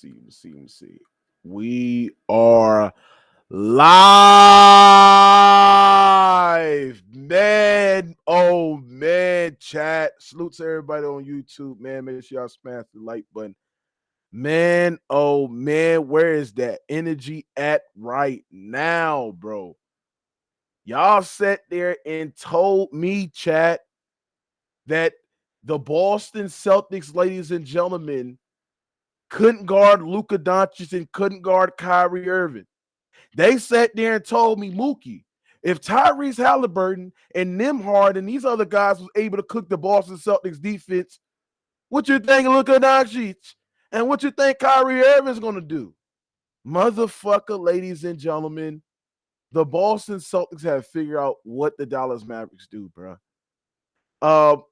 Let me see. We are live, man. Oh man, chat. Salute to everybody on YouTube, man. Make sure y'all smash the like button, man. Oh man, where is that energy at right now, bro? Y'all sat there and told me, chat, that the Boston Celtics, ladies and gentlemen, couldn't guard Luka Dončić and couldn't guard Kyrie Irving. They sat there and told me, Mookie, if Tyrese Halliburton and Nimhard and these other guys was able to cook the Boston Celtics defense, what you think of Luka Dončić and what you think Kyrie Irving's going to do? Motherfucker, ladies and gentlemen, the Boston Celtics have figured out what the Dallas Mavericks do, bro.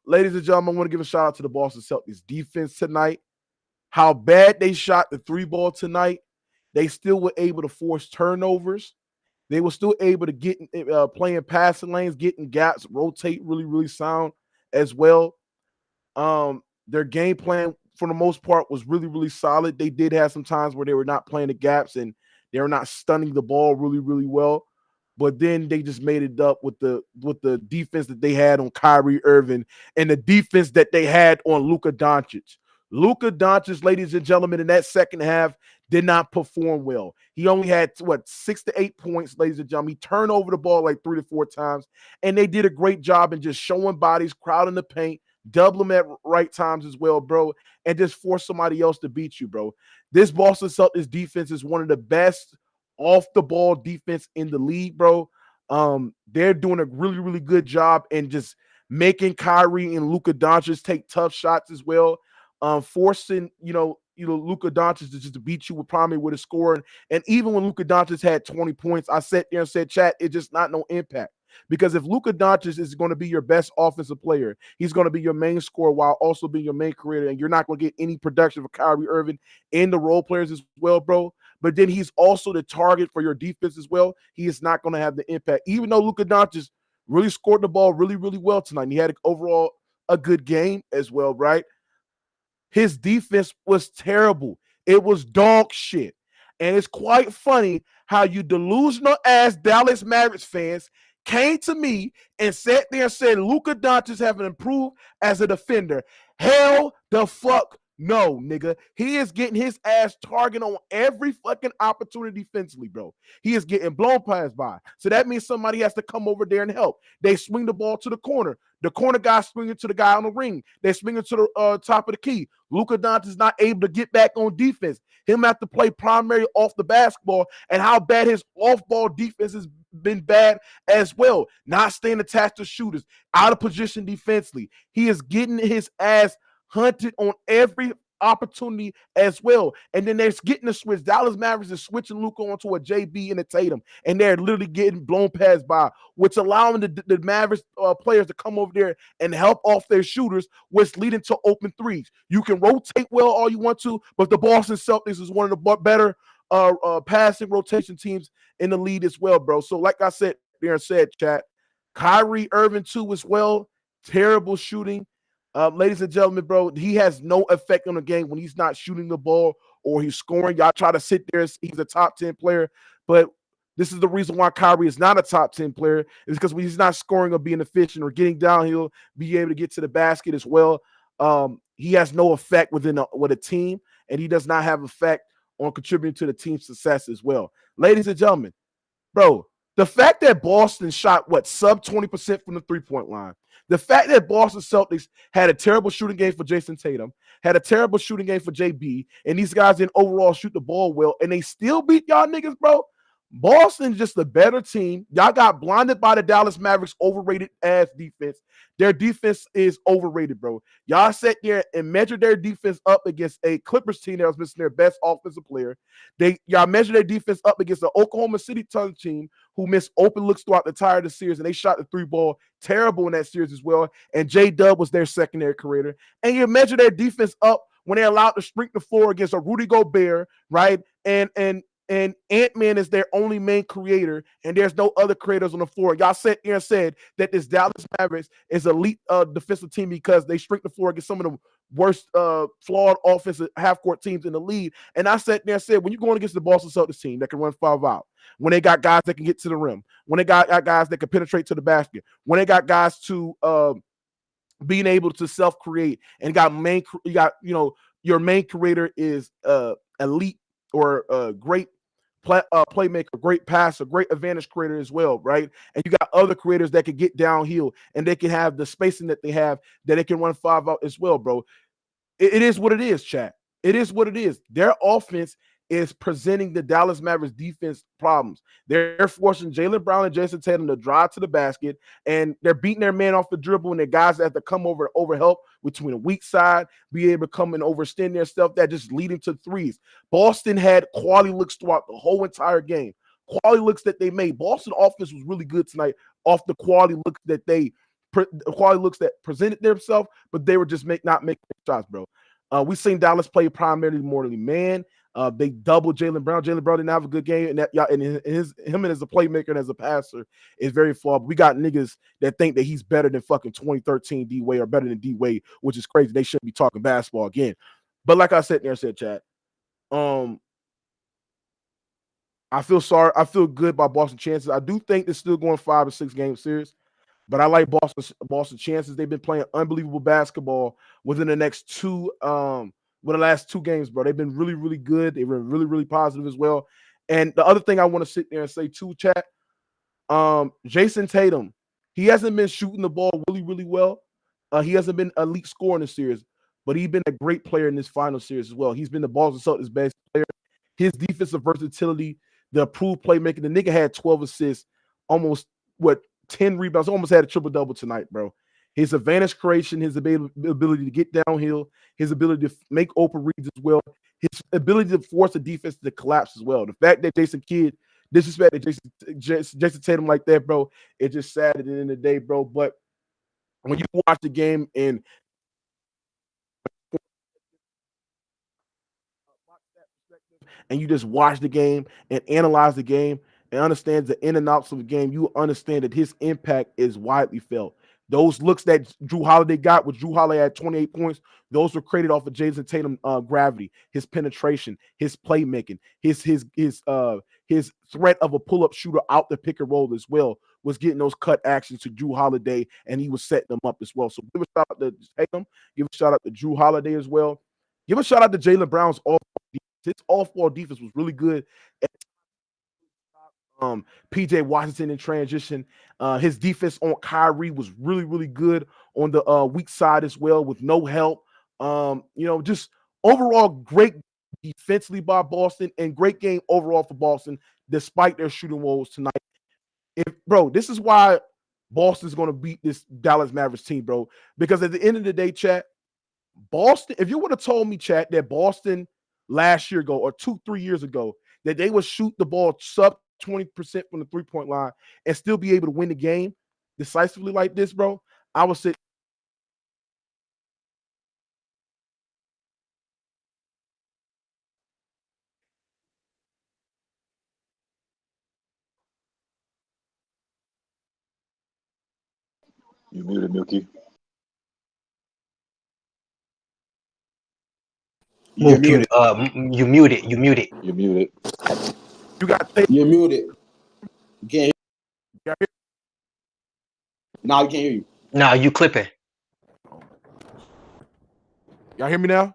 Ladies and gentlemen, I want to give a shout out to the Boston Celtics defense tonight. How bad they shot the three ball tonight. They still were able to force turnovers. They were still able to get playing passing lanes, getting gaps, rotate really, really sound as well. Their game plan, for the most part, was really, really solid. They did have some times where they were not playing the gaps and they were not stunning the ball really, really well. But then they just made it up with the defense that they had on Kyrie Irving and the defense that they had on Luka Dončić. Luka Dončić, ladies and gentlemen, in that second half did not perform well. He only had, 6 to 8 points, ladies and gentlemen. He turned over the ball like 3 to 4 times, and they did a great job in just showing bodies, crowding the paint, double them at right times as well, bro, and just force somebody else to beat you, bro. This Boston Celtics defense is one of the best off-the-ball defense in the league, bro. They're doing a really, really good job in just making Kyrie and Luka Dončić take tough shots as well. Forcing, Luka Dončić to just beat you with probably with a score. And even when Luka Dončić had 20 points, I sat there and said, chat, it's just not no impact. Because if Luka Dončić is going to be your best offensive player, he's going to be your main scorer while also being your main creator, and you're not going to get any production for Kyrie Irving and the role players as well, bro. But then he's also the target for your defense as well. He is not going to have the impact. Even though Luka Dončić really scored the ball really, really well tonight, and he had overall a good game as well, right? His defense was terrible. It was dog shit. And it's quite funny how you delusional ass Dallas Mavericks fans came to me and sat there and said Luka Dončić haven't improved as a defender. Hell the fuck no, nigga. He is getting his ass targeted on every fucking opportunity defensively, bro. He is getting blown past by. So that means somebody has to come over there and help. They swing the ball to the corner. The corner guy swinging to the guy on the ring. They swinging to the top of the key. Luka Dončić is not able to get back on defense. Him have to play primary off the basketball, and how bad his off-ball defense has been bad as well. Not staying attached to shooters, out of position defensively. He is getting his ass hunted on every opportunity as well. And then they're getting the switch. Dallas Mavericks is switching Luka onto a JB and a Tatum, and they're literally getting blown past by, which allowing the Mavericks players to come over there and help off their shooters, which leading to open threes. You can rotate well all you want to, but the Boston Celtics is one of the better passing rotation teams in the league as well, bro. So like I said, chat, Kyrie Irving too as well. Terrible shooting. Ladies and gentlemen, bro, he has no effect on the game when he's not shooting the ball or he's scoring. Y'all try to sit there. He's a top 10 player, but this is the reason why Kyrie is not a top 10 player, is because when he's not scoring or being efficient or getting downhill, being able to get to the basket as well, he has no effect with a team, and he does not have effect on contributing to the team's success as well. Ladies and gentlemen, bro, the fact that Boston shot, sub 20% from the three-point line, the fact that Boston Celtics had a terrible shooting game for Jason Tatum, had a terrible shooting game for JB, and these guys didn't overall shoot the ball well, and they still beat y'all niggas, bro. Boston's just a better team. Y'all got blinded by the Dallas Mavericks' overrated ass defense. Their defense is overrated, bro. Y'all sat there and measured their defense up against a Clippers team that was missing their best offensive player. Y'all measured their defense up against the Oklahoma City Thunder team who missed open looks throughout the entire series, and they shot the three ball terrible in that series as well. And J-Dub was their secondary creator. And you measure their defense up when they're allowed to streak the floor against a Rudy Gobert, right? And Ant-Man is their only main creator, and there's no other creators on the floor. Y'all sat there and said that this Dallas Mavericks is elite defensive team because they streak the floor against some of the worst flawed offensive half-court teams in the league. And I sat there and said, when you're going against the Boston Celtics team that can run 5 out, when they got guys that can get to the rim, when they got guys that can penetrate to the basket, when they got guys to being able to self-create, and your main creator is elite or great playmaker, great passer, great advantage creator as well, right? And you got other creators that can get downhill and they can have the spacing that they have, that they can run 5 out as well, bro. It is what it is, chat. It is what it is. Their offense is presenting the Dallas Mavericks defense problems. They're forcing Jaylen Brown and Jason Tatum to drive to the basket, and they're beating their man off the dribble, and their guys have to come over help between a weak side, be able to come and overextend their stuff, that just leading to threes. Boston had quality looks throughout the whole entire game. Quality looks that they made. Boston offense was really good tonight off the quality looks that presented themselves, but they were just not making shots, bro. We've seen Dallas play primarily morally man. They doubled Jaylen Brown. Jaylen Brown didn't have a good game, and him as a playmaker and as a passer is very flawed. We got niggas that think that he's better than fucking 2013 D Wade or better than D Wade, which is crazy. They shouldn't be talking basketball again. But like I said, chat. I feel sorry. I feel good about Boston chances. I do think they're still going 5 or 6 game series, but I like Boston chances. They've been playing unbelievable basketball within the last 2 games, bro. They've been really, really good. They've been really, really positive as well. And the other thing I want to sit there and say too, chat, Jason Tatum, he hasn't been shooting the ball really, really well. He hasn't been elite scorer in the series, but he's been a great player in this final series as well. He's been the Boston Celtics' best player. His defensive versatility, the improved playmaking. The nigga had 12 assists, almost 10 rebounds, almost had a triple-double tonight, bro. His advantage creation, his ability to get downhill, his ability to make open reads as well, his ability to force the defense to collapse as well. The fact that Jason Kidd disrespected Jason Tatum like that, bro, it's just sad at the end of the day, bro. But when you watch the game and you just watch the game and analyze the game and understand the in and outs of the game, you understand that his impact is widely felt. Those looks that Drew Holiday got, with Drew Holiday at 28 points, those were created off of Jason Tatum gravity, his penetration, his playmaking, his threat of a pull-up shooter out the pick and roll as well, was getting those cut actions to Drew Holiday, and he was setting them up as well. So give a shout out to Tatum, give a shout out to Drew Holiday as well. Give a shout out to Jaylen Brown's off. His off-ball defense was really good. PJ Washington in transition. His defense on Kyrie was really, really good on the weak side as well, with no help. Just overall great defensively by Boston, and great game overall for Boston, despite their shooting woes tonight. This is why Boston's going to beat this Dallas Mavericks team, bro. Because at the end of the day, chat, Boston, if you would have told me, chat, that Boston last year ago or 2-3 years ago, that they would shoot the ball sub 20% from the three-point line and still be able to win the game decisively like this, bro, I would say. You muted, Milky. You muted. You muted. You muted. You got You're muted. You can't hear. No, you can't hear you. No, you clipping. Y'all hear me now?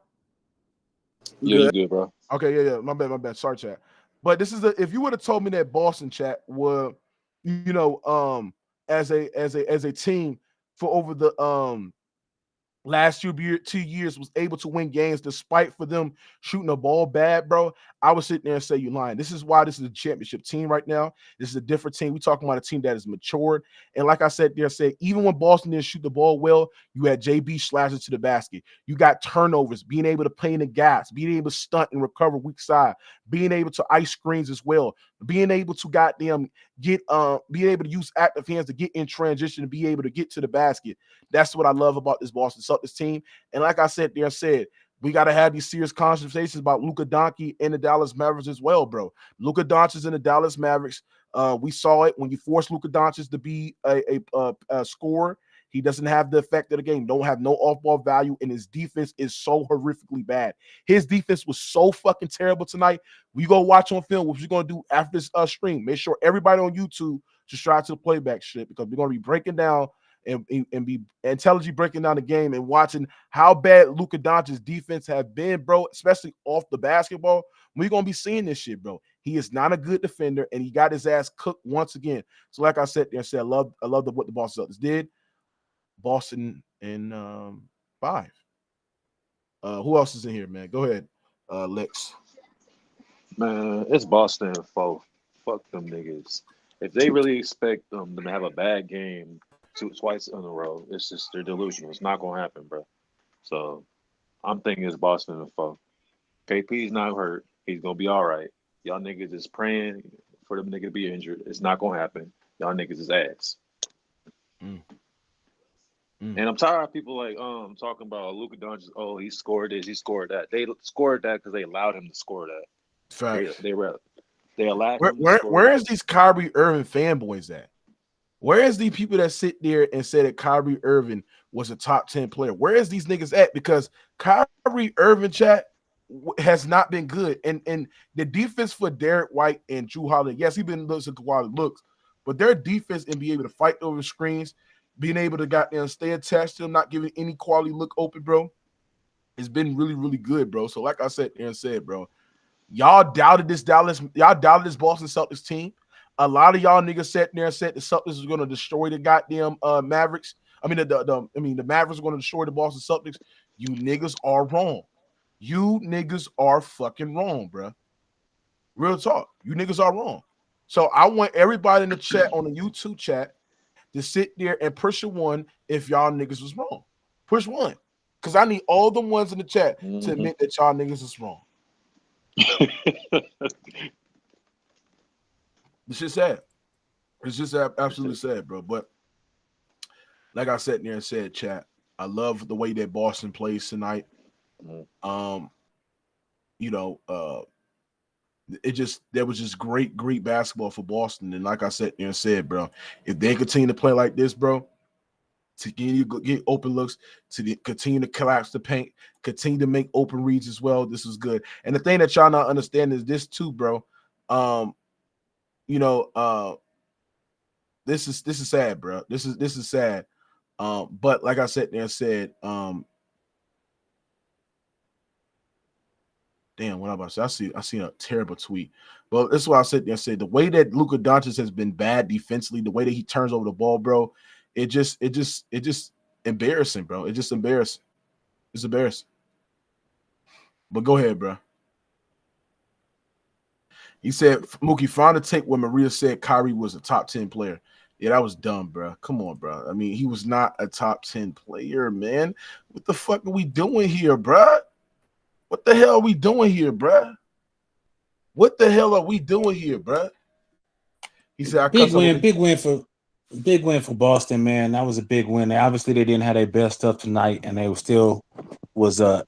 Yeah, you good, bro. Okay, yeah. My bad. Sorry, chat. But this is if you would have told me that Boston, chat, were, as a team for over the last 2 years was able to win games despite for them shooting the ball bad, bro, I was sitting there and say, you lying. This is why this is a championship team right now. This is a different team. We're talking about a team that is matured. And like I said, even when Boston didn't shoot the ball well, you had JB slashing to the basket. You got turnovers, being able to play in the gas, being able to stunt and recover weak side, being able to ice screens as well, being able to being able to use active hands to get in transition and be able to get to the basket. That's what I love about this Boston Celtics team. And like I said, we got to have these serious conversations about Luka Dončić and the Dallas Mavericks as well, bro. Luka Dončić and the Dallas Mavericks. We saw it when you force Luka Dončić to be a scorer. He doesn't have the effect of the game. Don't have no off-ball value, and his defense is so horrifically bad. His defense was so fucking terrible tonight. We go watch on film, which we're gonna do after this stream. Make sure everybody on YouTube subscribe to the playback shit because we're gonna be breaking down and be intelligently breaking down the game and watching how bad Luka Dončić's defense have been, bro, especially off the basketball. We're gonna be seeing this shit, bro. He is not a good defender, and he got his ass cooked once again. So, like I said, I love what the Boston Celtics did. Boston in 5. Who else is in here, man? Go ahead, Lex. Man, it's Boston in 4. Fuck them niggas. If they really expect them to have a bad game twice in a row, it's just they're delusional. It's not gonna happen, bro. So I'm thinking it's Boston in 4. KP's not hurt. He's gonna be all right. Y'all niggas is praying for them niggas to be injured. It's not gonna happen. Y'all niggas is ass. And I'm tired of people like talking about Luka Dončić. Oh, he scored this, he scored that. They scored that because they allowed him to score that. Facts. They allowed him. Where is these Kyrie Irving fanboys at? Where is these people that sit there and say that Kyrie Irving was a top 10 player? Where is these niggas at? Because Kyrie Irving chat has not been good, and the defense for Derek White and Jrue Holiday. Yes, he's been looking quality looks, but their defense and be able to fight over screens, being able to goddamn stay attached to them, not giving any quality look open, bro, it's been really, really good, bro. So, like I said, bro, y'all doubted this Boston Celtics team. A lot of y'all niggas sat there and said the Celtics was going to destroy the goddamn Mavericks. I mean, the Mavericks are going to destroy the Boston Celtics. You niggas are wrong. You niggas are fucking wrong, bro. Real talk. You niggas are wrong. So I want everybody in the chat on the YouTube chat to sit there and push a 1 if y'all niggas was wrong. Push 1. Because I need all the ones in the chat to admit that y'all niggas is wrong. It's just sad. It's just absolutely sad, bro. But like I sat there and said, chat, I love the way that Boston plays tonight. There was just great basketball for Boston. And like I said there and said, bro, if they continue to play like this, bro, to get open looks, to continue to collapse the paint, continue to make open reads as well, this is good. And the thing that y'all not understand is this too, bro. This is sad, bro. This is sad. But like I said there and said, damn, what I'm about to say? I seen a terrible tweet. But this is why I said there and said the way that Luka Dončić has been bad defensively, the way that he turns over the ball, bro, it just embarrassing, bro. It's just embarrassing. It's embarrassing. But go ahead, bro. He said, Mookie, find a tape where Maria said Kyrie was a top 10 player. Yeah, that was dumb, bro. Come on, bro. I mean, he was not a top 10 player, man. What the fuck are we doing here, bro? What the hell are we doing here, bro? What the hell are we doing here, bro? He said, big win for Boston, man. That was a big win. Obviously, they didn't have their best stuff tonight, and they was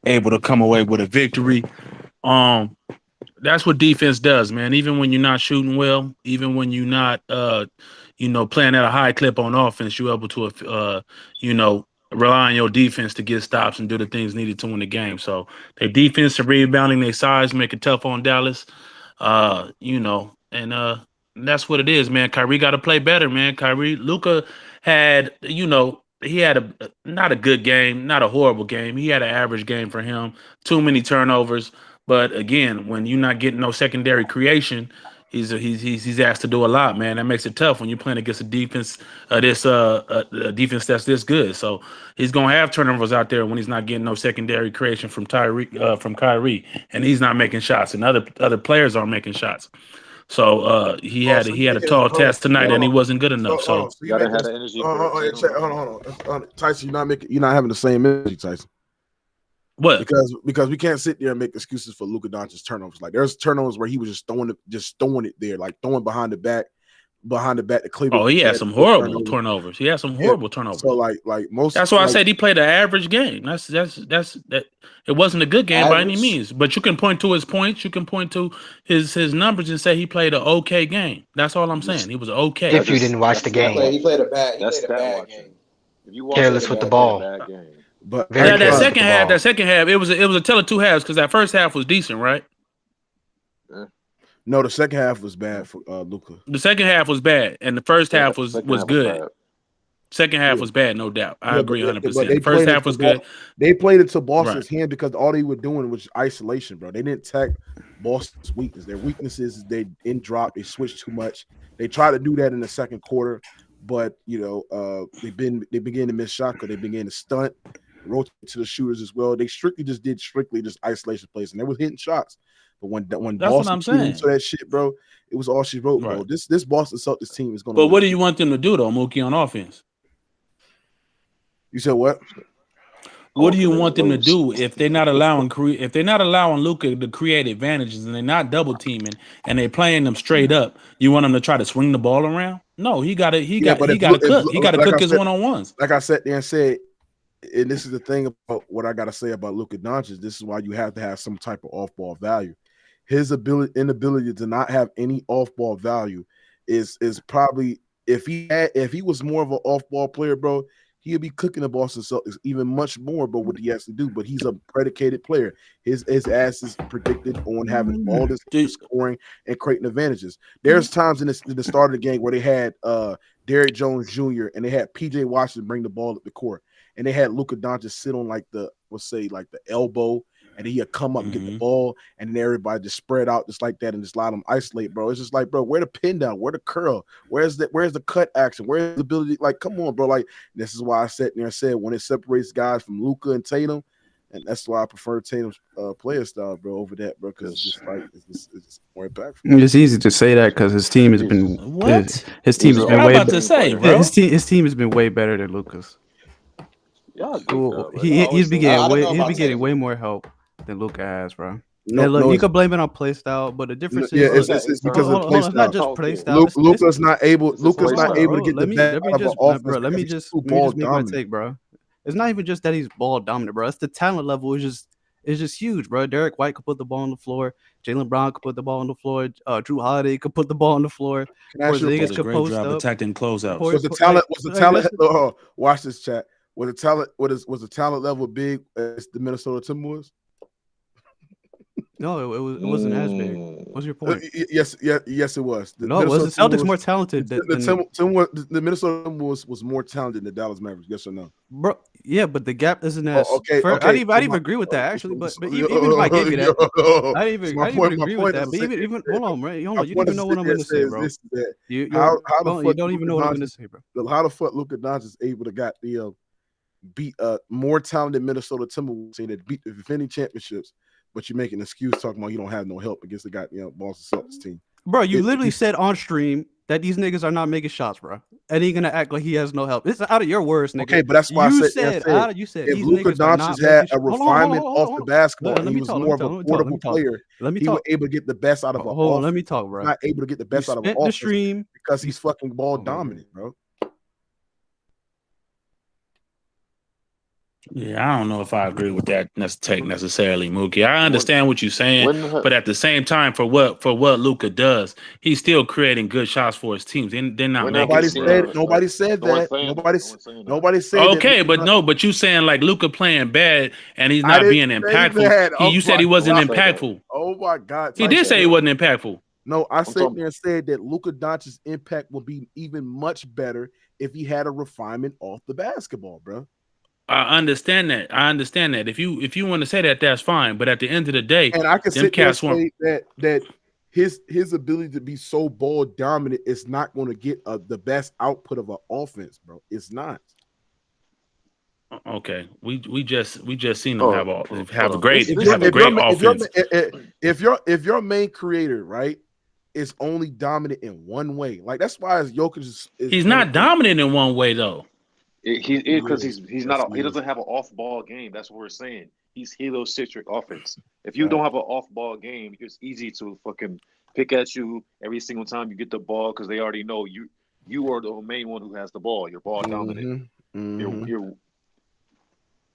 able to come away with a victory. That's what defense does, man. Even when you're not shooting well, even when you're not, playing at a high clip on offense, you're able to, rely on your defense to get stops and do the things needed to win the game. So their defense and rebounding, their size make it tough on Dallas, and that's what it is, man. Kyrie got to play better, man. Luka had, he had not a good game, not a horrible game. He had an average game for him. Too many turnovers. But again, when you're not getting no secondary creation, he's asked to do a lot, man. That makes it tough when you're playing against a defense, a defense that's this good. So he's gonna have turnovers out there when he's not getting no secondary creation from Kyrie, and he's not making shots, and other players aren't making shots. So he had a tall task tonight, and he wasn't good enough. So you gotta have the energy. Hold on, Tyson, you're not having the same energy, Tyson. What? Because we can't sit there and make excuses for Luka Dončić's turnovers. Like there's turnovers where he was just throwing it there, like throwing behind the back to Cleveland. Oh, he had some horrible turnovers. He had some horrible turnovers. So like most. That's why I said he played an average game. That's that. It wasn't a good game by any means. But you can point to his points. You can point to his numbers and say he played an okay game. That's all I'm saying. He was okay. If you didn't watch the game, he played a bad game. If you watch Careless it, with the bad ball. game, bad game. But Very That careless with second the half, ball. that second half, it was a tale of two halves because that first half was decent, right? no, the second half was bad for Luka. The second half was bad, and the first Yeah, half was second half good. bad. Second half Yeah. was bad, no doubt. I Yeah, agree but 100%. they The first played half was good. They played it to Boston's Right. hand because all they were doing was isolation, bro. They didn't attack Boston's weakness. Their weaknesses is they in drop, they switched too much. They tried to do that in the second quarter, but they began to miss shot because they began to stunt, rotate to the shooters as well. They did just isolation plays, and they were hitting shots. But when That's what Boston I'm came saying. into that shit, bro, it was all she wrote, bro. Right. This Boston Celtics team is going to. But what do you want them to do though, Mookie, on offense? You said what? What do you want them to do if they're not allowing Luka to create advantages and they're not double teaming and they're playing them straight up? You want them to try to swing the ball around? No, he got to cook. He got to cook his one-on-ones. Like I sat there and said, and this is the thing about what I got to say about Luka Dončić. This is why you have to have some type of off-ball value. His inability to not have any off-ball value is probably if he was more of an off-ball player, bro, he'll be cooking the Boston Celtics even much more, but what he has to do. But he's a predicated player. His ass is predicted on having all this scoring and creating advantages. There's times in the start of the game where they had Derrick Jones Jr. and they had PJ Washington bring the ball up the court, and they had Luka Dončić sit on like the elbow, and he'd come up and get the ball, and then everybody just spread out just like that and just let them isolate, bro. It's just like, bro, where the pin down, where the curl, where's the cut action, where's the ability? Like, come on, bro. Like, this is why I sat there and said when it separates guys from Luka and Tatum, and that's why I prefer Tatum's player style, bro, over that, bro, because it's just like it's more impactful. It's easy to say that because his team has been his team has been way better. His team has been way better than Luka's. He's been getting way more help than Luka has, bro. You can blame it on playstyle, but the difference is it's because of playstyle. It's not just playstyle. Luka's not able to get the best out of an offense. Bro, let me just make my take, bro. It's not even just that he's ball dominant, bro. It's the talent level is just huge, bro. Derek White could put the ball on the floor. Jaylen Brown could put the ball on the floor. Drew Holiday could put the ball on the floor. Porzingis could post up. Attacking closeouts. Was the talent? Watch this chat. Was the talent level big as the Minnesota Timberwolves? No, it wasn't as big. What's your point? Yes, it was. Was the Celtics more talented than the Minnesota Timberwolves was more talented than the Dallas Mavericks? Yes or no? Bro, yeah, but the gap isn't as. Okay. I didn't even agree with that actually. But even if I gave you that, I didn't even agree with that. But even hold on, right? Hold on, you don't even know what I'm going to say, bro. You don't even know what I'm going to say, bro. How the fuck Luka Dončić is able to beat a more talented Minnesota Timberwolves team that beat the defending championships, but you make an excuse talking about you don't have no help against the goddamn Boston Celtics team. Bro, you literally said on stream that these niggas are not making shots, bro, and he's gonna act like he has no help. This is out of your words, nigga. Okay, but that's why you I said if Luka Dončić had a refinement off the basketball, he was more of a portable player. He was able to get the best out of a offense. Let me talk, bro. Not able to get the best out of an offense because he's fucking ball dominant, bro. Yeah, I don't know if I agree with that take necessarily, Mookie. I understand what you're saying, but at the same time, for what Luka does, he's still creating good shots for his teams. They're not making. Nobody said that. Nobody said. Okay, but you saying like Luka playing bad and he's not being impactful. You said he wasn't impactful. Oh my God, he did say he wasn't impactful. No, I sat there and said that Luka Dončić's impact will be even much better if he had a refinement off the basketball, bro. I understand that. If you want to say that, that's fine. But at the end of the day, and I can sit there and say that his ability to be so ball dominant is not going to get the best output of an offense, bro. It's not. Okay, we just seen them have a great offense. If your main creator, right, is only dominant in one way, like that's why Jokić he's not dominant in one way though. Because he doesn't have an off-ball game. That's what we're saying. He's heliocentric offense. If you don't have an off-ball game, it's easy to fucking pick at you every single time you get the ball because they already know you are the main one who has the ball. You're ball dominant.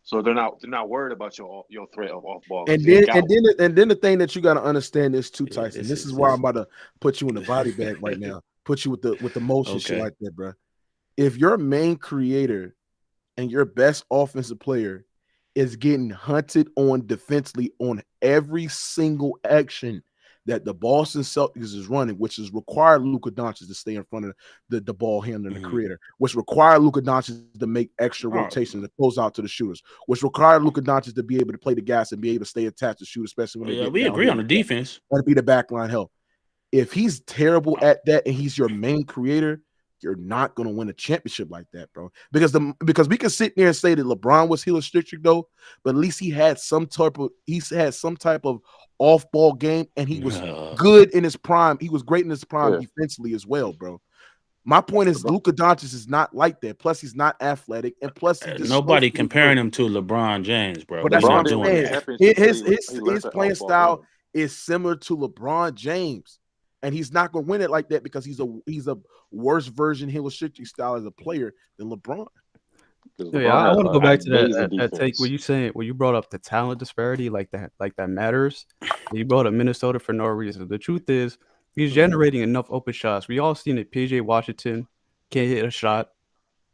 So they're not worried about your threat of off-ball. And then the thing that you got to understand is too, Tyson. This is why I'm about to put you in the body bag right now. Put you with the motion shit like that, bro. If your main creator and your best offensive player is getting hunted on defensively on every single action that the Boston Celtics is running, which is require Luka Dončić to stay in front of the ball handler and the creator, which require Luka Dončić to make extra rotations to close out to the shooters, which require Luka Dončić to be able to play the gas and be able to stay attached to shoot, especially when they get we agree on the defense. That'd be the backline help. If he's terrible at that and he's your main creator, you're not going to win a championship like that, bro. Because we can sit there and say that LeBron was heel restricted though, but at least he had some type of off-ball game, and he was good in his prime. He was great in his prime defensively as well, bro. My point is Luka Dončić is not like that. Plus, he's not athletic, and plus, nobody comparing him to LeBron James, bro. But that's what I'm saying. His playing style is similar to LeBron James, and he's not going to win it like that because he's a worse version heel restricted style as a player than LeBron. Yeah, I want to go back to that take where you brought up the talent disparity like that matters. You brought up Minnesota for no reason. The truth is he's generating enough open shots. We all seen it. PJ Washington can't hit a shot.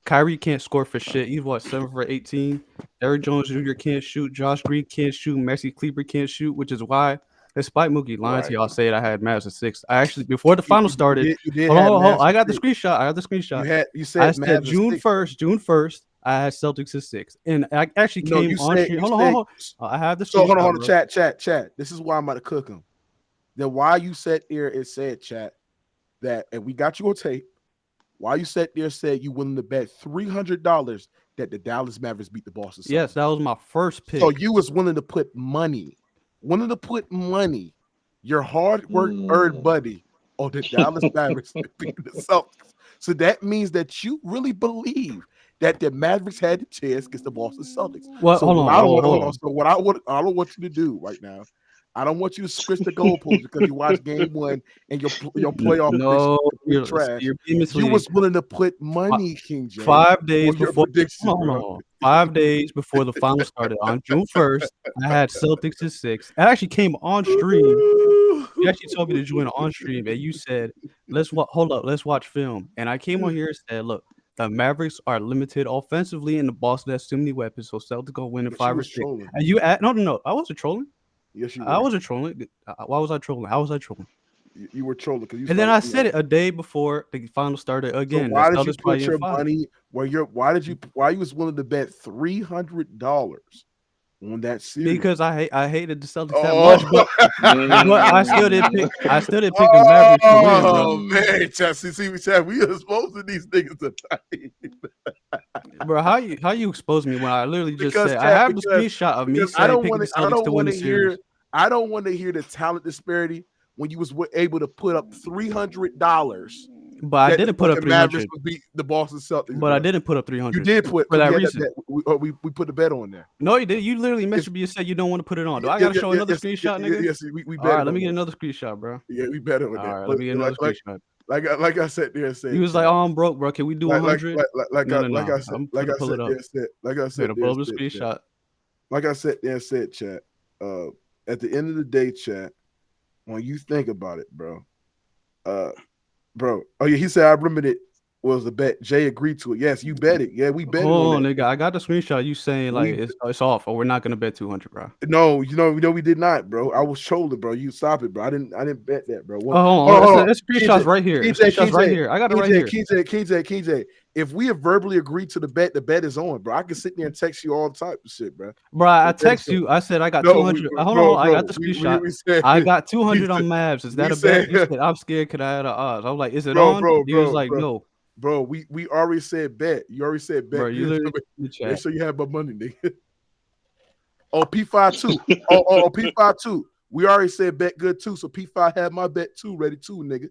Kyrie can't score for shit. He's 7 for 18. Derrick Jones Jr. can't shoot. Josh Green can't shoot. Maxi Kleber can't shoot, which is why, despite Mookie lying to y'all, saying I had Mavs at 6. I actually, before the final started, hold on, I got the screenshot. You said I said June 1st. I had Celtics at 6, and I actually came on stream. Hold on. I have the. So hold on, chat. This is why I'm about to cook him. Then why you sat there and said, chat, that, and we got you on tape. Why you sat there and said you willing to bet $300 that the Dallas Mavericks beat the Boston Celtics? Yes, that was my first pick. So you was willing to put money, your hard work earned buddy, on the Dallas Mavericks beating the Celtics. So that means that you really believe that the Mavericks had the chance against the Boston Celtics. Well, hold on. So what I don't want you to do right now, I don't want you to switch the goalposts because you watched game 1 and your playoff prediction trash. You was willing to put money, King James. 5 days before 5 days before the final started on June 1st, I had Celtics at 6. I actually came on stream. You actually told me to join on stream, and you said, let's watch film. And I came on here and said, look, the Mavericks are limited offensively, and the Boston has too many weapons, so Celtics gonna win in 5 or 6. And you no, I wasn't trolling. Yes, you were. I wasn't trolling. Why was I trolling? How was I trolling? You were trolling because you. And then I said it a day before the final started again. So why did you put your money where why you was willing to bet $300 on that series? Because I hated the Celtics that much, but I still didn't pick the Mavericks to win. Oh man, Chad, we exposing these niggas tonight. Bro, how you expose me when I literally just said I have the screenshot of me saying picking the Celtics to win the series. I don't want to hear the talent disparity when you was able to put up $300. But I didn't put up 300. Mavericks would beat the Boston Celtics. But I didn't put up 300. You did put for that reason. We put the bet on there. No, you did. You literally messaged me and said you don't want to put it on. Do I gotta show another screenshot, nigga? Yes, we bet. All right, let me get another screenshot, bro. Yeah, we bet on that. All right, let me get another screenshot. Like I said there and said, he was like, "Oh, I'm broke, bro. Can we do 100?" Like I said there pull up the screenshot. Like I said there and said, chat. At the end of the day, chat, when you think about it, bro. Oh yeah, he said I remember it was a bet. Jay agreed to it. Yes, you bet it. Yeah, we bet. Hold on, nigga. I got the screenshot. You saying like it's off, or we're not gonna bet 200, bro? No, we did not, bro. I was trolling, bro. You stop it, bro. I didn't bet that, bro. Hold on. That screenshot's right here. Screenshot's right here. I got it right here. KJ, if we have verbally agreed to the bet is on, bro. I can sit there and text you all type of shit, bro. Bro, I text you. I said I got 200. Hold on, I got the screenshot. I got 200 on Mavs. Is that a bet? You said I'm scared. Could I add odds? I was like, is it on? He was like, no. Bro, we already said bet. You already said bet. Bro, you make sure you have my money, nigga. Oh, P5 too. Oh, P5 too. We already said bet good too. So P5 had my bet too ready too, nigga.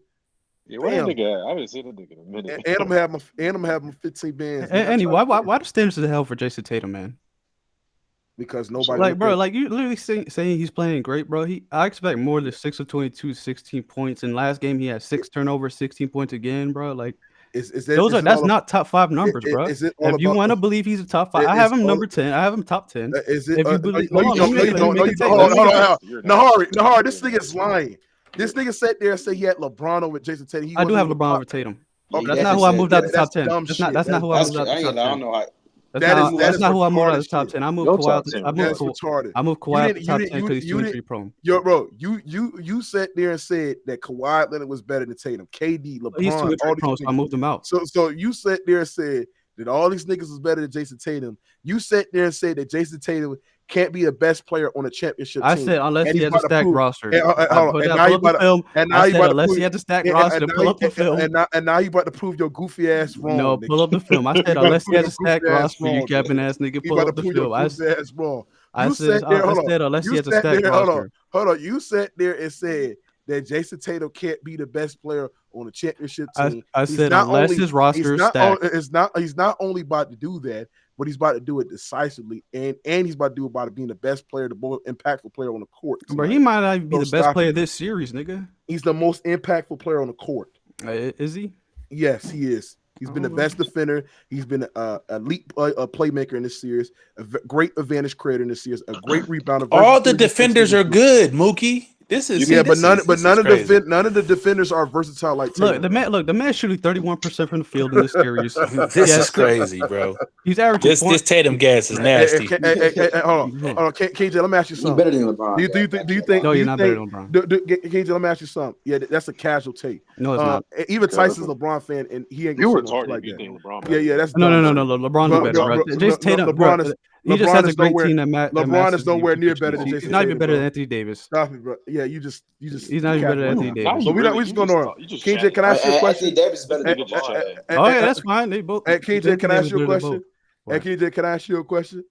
Yeah, where that nigga at? I haven't seen that nigga in a minute. And I'm having 15 bands. Andy, why the standards of hell for Jason Tatum, man? Because nobody like, bro, like you literally saying he's playing great, bro. I expect more than 6 of 22, 16 points. In last game, he had 6 turnovers, 16 points again, bro. Like. That's not top 5 numbers, bro. If you want to believe he's a top 5, I have him number 10. I have him top 10. Is it? If you believe, hold on. Nahari, this nigga's lying. This nigga sat there and said he had LeBron over Jason Tatum. I do have LeBron over Tatum. That's not who I moved out the top 10. That's not who I moved out the top 10. That's not who I moved out of the top 10. I moved Kawhi. That's retarded. I moved Kawhi out the top 10 because he's 2-3 prone. Yo, bro, you sat there and said that Kawhi Leonard was better than Tatum. KD, LeBron, he's 2-3 prone, so I moved him out. So you sat there and said that all these niggas was better than Jason Tatum. You sat there and said that Jason Tatum can't be the best player on a championship team. I said unless he has a stacked roster. And now you unless he had a stacked roster, pull up the film. And now you about to prove your goofy ass wrong. No, pull up the film. I said unless he has a stacked roster, you capping ass nigga, pull up the film. I said unless he has a stacked roster. Hold on. You sat there and said that Jason Tatum can't be the best player on a championship team. I said unless his roster is stacked. He's not only about to do that, but he's about to do it decisively, and he's about to do it by being the best player, the most impactful player on the court. Bro, he might not even be the best player this series, nigga. He's the most impactful player on the court. Is he? Yes, he is. He's been the best defender. He's been an elite playmaker in this series, a great advantage creator in this series, a great rebounder. All the defenders are good, Mookie. This is none of the defenders are versatile like Tatum. The man shooting 31% from the field in this series. This is crazy, bro. He's averaging this Tatum gas is nasty. Hold on, KJ, let me ask you something. He's better than LeBron. Do you think? No, you're not better than LeBron. KJ, let me ask you something. Yeah, that's a casual take. No, it's not. Even Tyson's a LeBron fan, and he ain't. You retarded like that. LeBron. Yeah, that's no. LeBron's better, bro. Jason Tatum, he just has a great team that LeBron is nowhere near better than Jason. He's not even better than Anthony Davis. Stop it, bro. Yeah, you just. He's not even better than Anthony Davis. So we just going on. KJ, can I ask you a question? Anthony Davis is better than Oh yeah, that's fine. They both. KJ, can I ask you a question? KJ, can I ask you a question?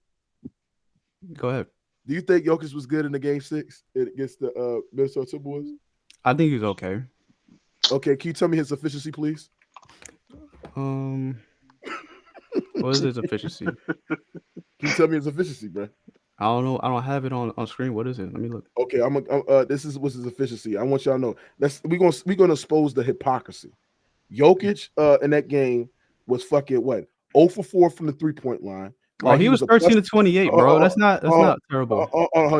Go ahead. Do you think Jokić was good in the game 6 against the Minnesota Timberwolves? I think he's okay. Okay, can you tell me his efficiency, please? What is his efficiency? Can you tell me his efficiency, bro? I don't know. I don't have it on screen. What is it? Let me look. Okay, this is what's his efficiency. I want y'all to know. We're gonna expose the hypocrisy. Jokić in that game was fucking what? 0 for 4 from the 3-point line. Oh, he was 13 to 28, bro. That's not terrible.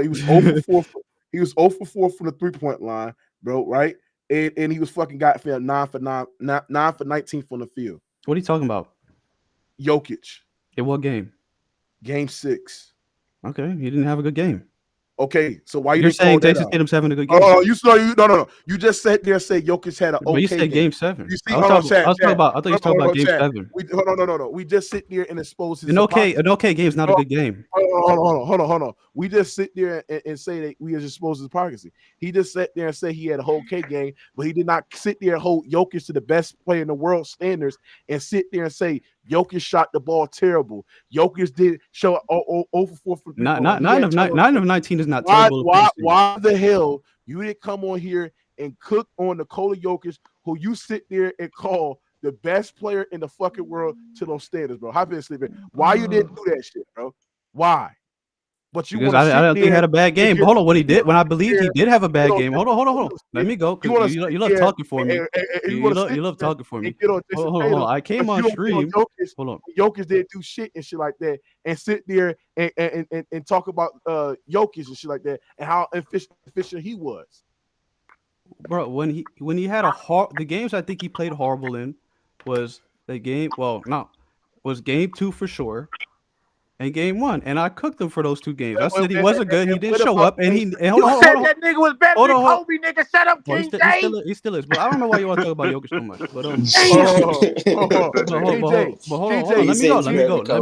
He was 0 for 4. He was 0 for 4 from the 3-point line, bro. Right? And he was fucking got 9 for 19 from the field. What are you talking about? Jokić. In what game? Game 6. Okay, he didn't have a good game. Okay, so why you're saying Jason Tatum's having a good game? Oh, no. You just sat there and said Jokić had an okay. But you said game 7. You see, I thought you were talking about game 7. No. We just sit there and expose his. An okay game is not a good game. Hold on. We just sit there and say that we are just exposed to hypocrisy. He just sat there and said he had a whole okay game, but he did not sit there and hold Jokić to the best player in the world standards and sit there and say Jokić shot the ball terrible. Jokić did show 0 for 4 from 9 of 19 is not terrible. Why the hell you didn't come on here and cook on Nikola Jokić, who you sit there and call the best player in the fucking world to those standards, bro? Obviously, why you didn't do that shit, bro? Why? But you I don't think he had a bad game. But hold on, when I believe he did have a bad game. Hold on. Let me go. You love talking for me. You love talking for me. Hold on. I came on stream. Hold on. Jokić didn't do shit and shit like that, and sit there and talk about Jokić and shit like that, and how efficient he was. Bro, when he had the games I think he played horrible in was the game. Well, no, was game 2 for sure. And game 1, and I cooked him for those 2 games. I said he wasn't good. He didn't show up, and hold on. That nigga was better than Kobe, nigga. Shut up, King J. He still is, but I don't know why you want to talk about Jokić so much. But let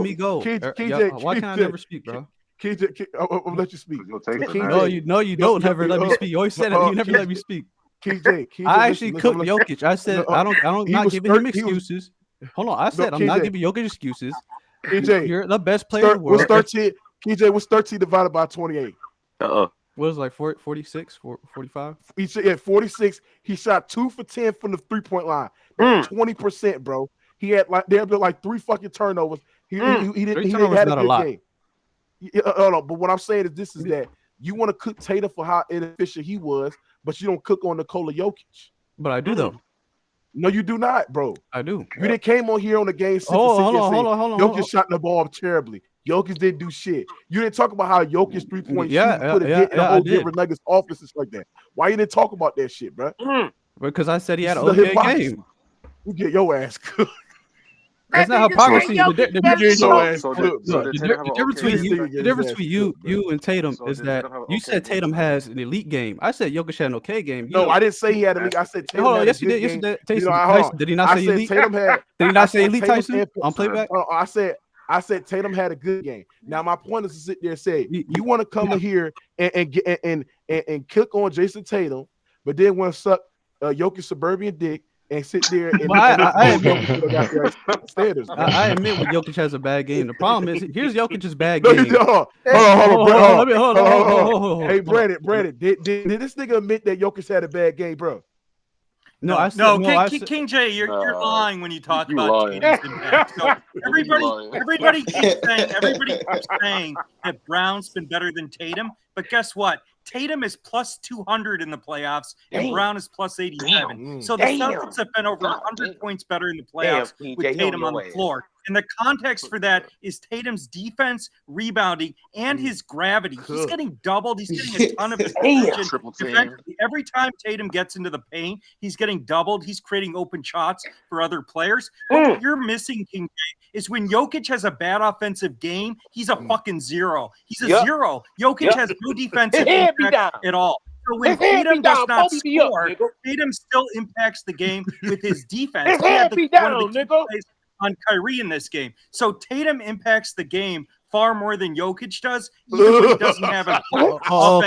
me go. Why can't I never speak, bro? KJ, I'll let you speak. No, you don't ever let me speak. You always said that you never let me speak. KJ, I actually cooked Jokić. I said I don't not giving him excuses. Hold on, I said I'm not giving Jokić excuses. KJ, you're the best player in the world. What's 13? KJ, what's 13 divided by 28? What was it, like 46, 45? He said 46. He shot 2 for 10 from the 3-point line. 20%, bro. He had like 3 fucking turnovers. He didn't have a good game. No, but what I'm saying is that you want to cook Tatum for how inefficient he was, but you don't cook on Nikola Jokić. But I do though. No, you do not, bro. I do. You didn't came on here on the game. Hold on. Jokić shot the ball terribly. Jokić didn't do shit. You didn't talk about how Jokić 3-point shooting put a hit in the whole Denver Nuggets offenses like that. Why you didn't talk about that shit, bro? Because I said he had an okay game. You get your ass cooked. That's not hypocrisy. The difference between you and Tatum is that you said Tatum has an elite game. I said Jokić had an okay game. No, I didn't say he had an elite. I said Tatum had a good game. Did he not say elite? Did he not say elite, Tyson? On playback? I said Tatum had a good game. Now my point is to sit there and say you want to come in here and kick on Jason Tatum, but then want to suck Jokić suburban dick and sit there and I admit when Jokić has a bad game. The problem is here's Jokic's bad game. Hold on. Hey, Brandon, did this nigga admit that Jokić had a bad game, bro? King J, you're lying when you talk about Tatum's impact. So everybody keeps saying that Brown's been better than Tatum, but guess what? Tatum is plus 200 in the playoffs, and Brown is plus 87. So the Celtics have been over 100 points better in the playoffs with Tatum on the floor. And the context for that is Tatum's defense, rebounding, and his gravity. He's getting doubled. He's getting a ton of attention. Every time Tatum gets into the paint, he's getting doubled. He's creating open shots for other players. But what you're missing, King J, is when Jokić has a bad offensive game, he's a fucking zero. He's a zero. Jokić has no defensive impact at all. So when Tatum does not score, Tatum still impacts the game with his defense. He had one of the key plays on Kyrie in this game. So Tatum impacts the game far more than Jokić does, even when he doesn't have a hold on.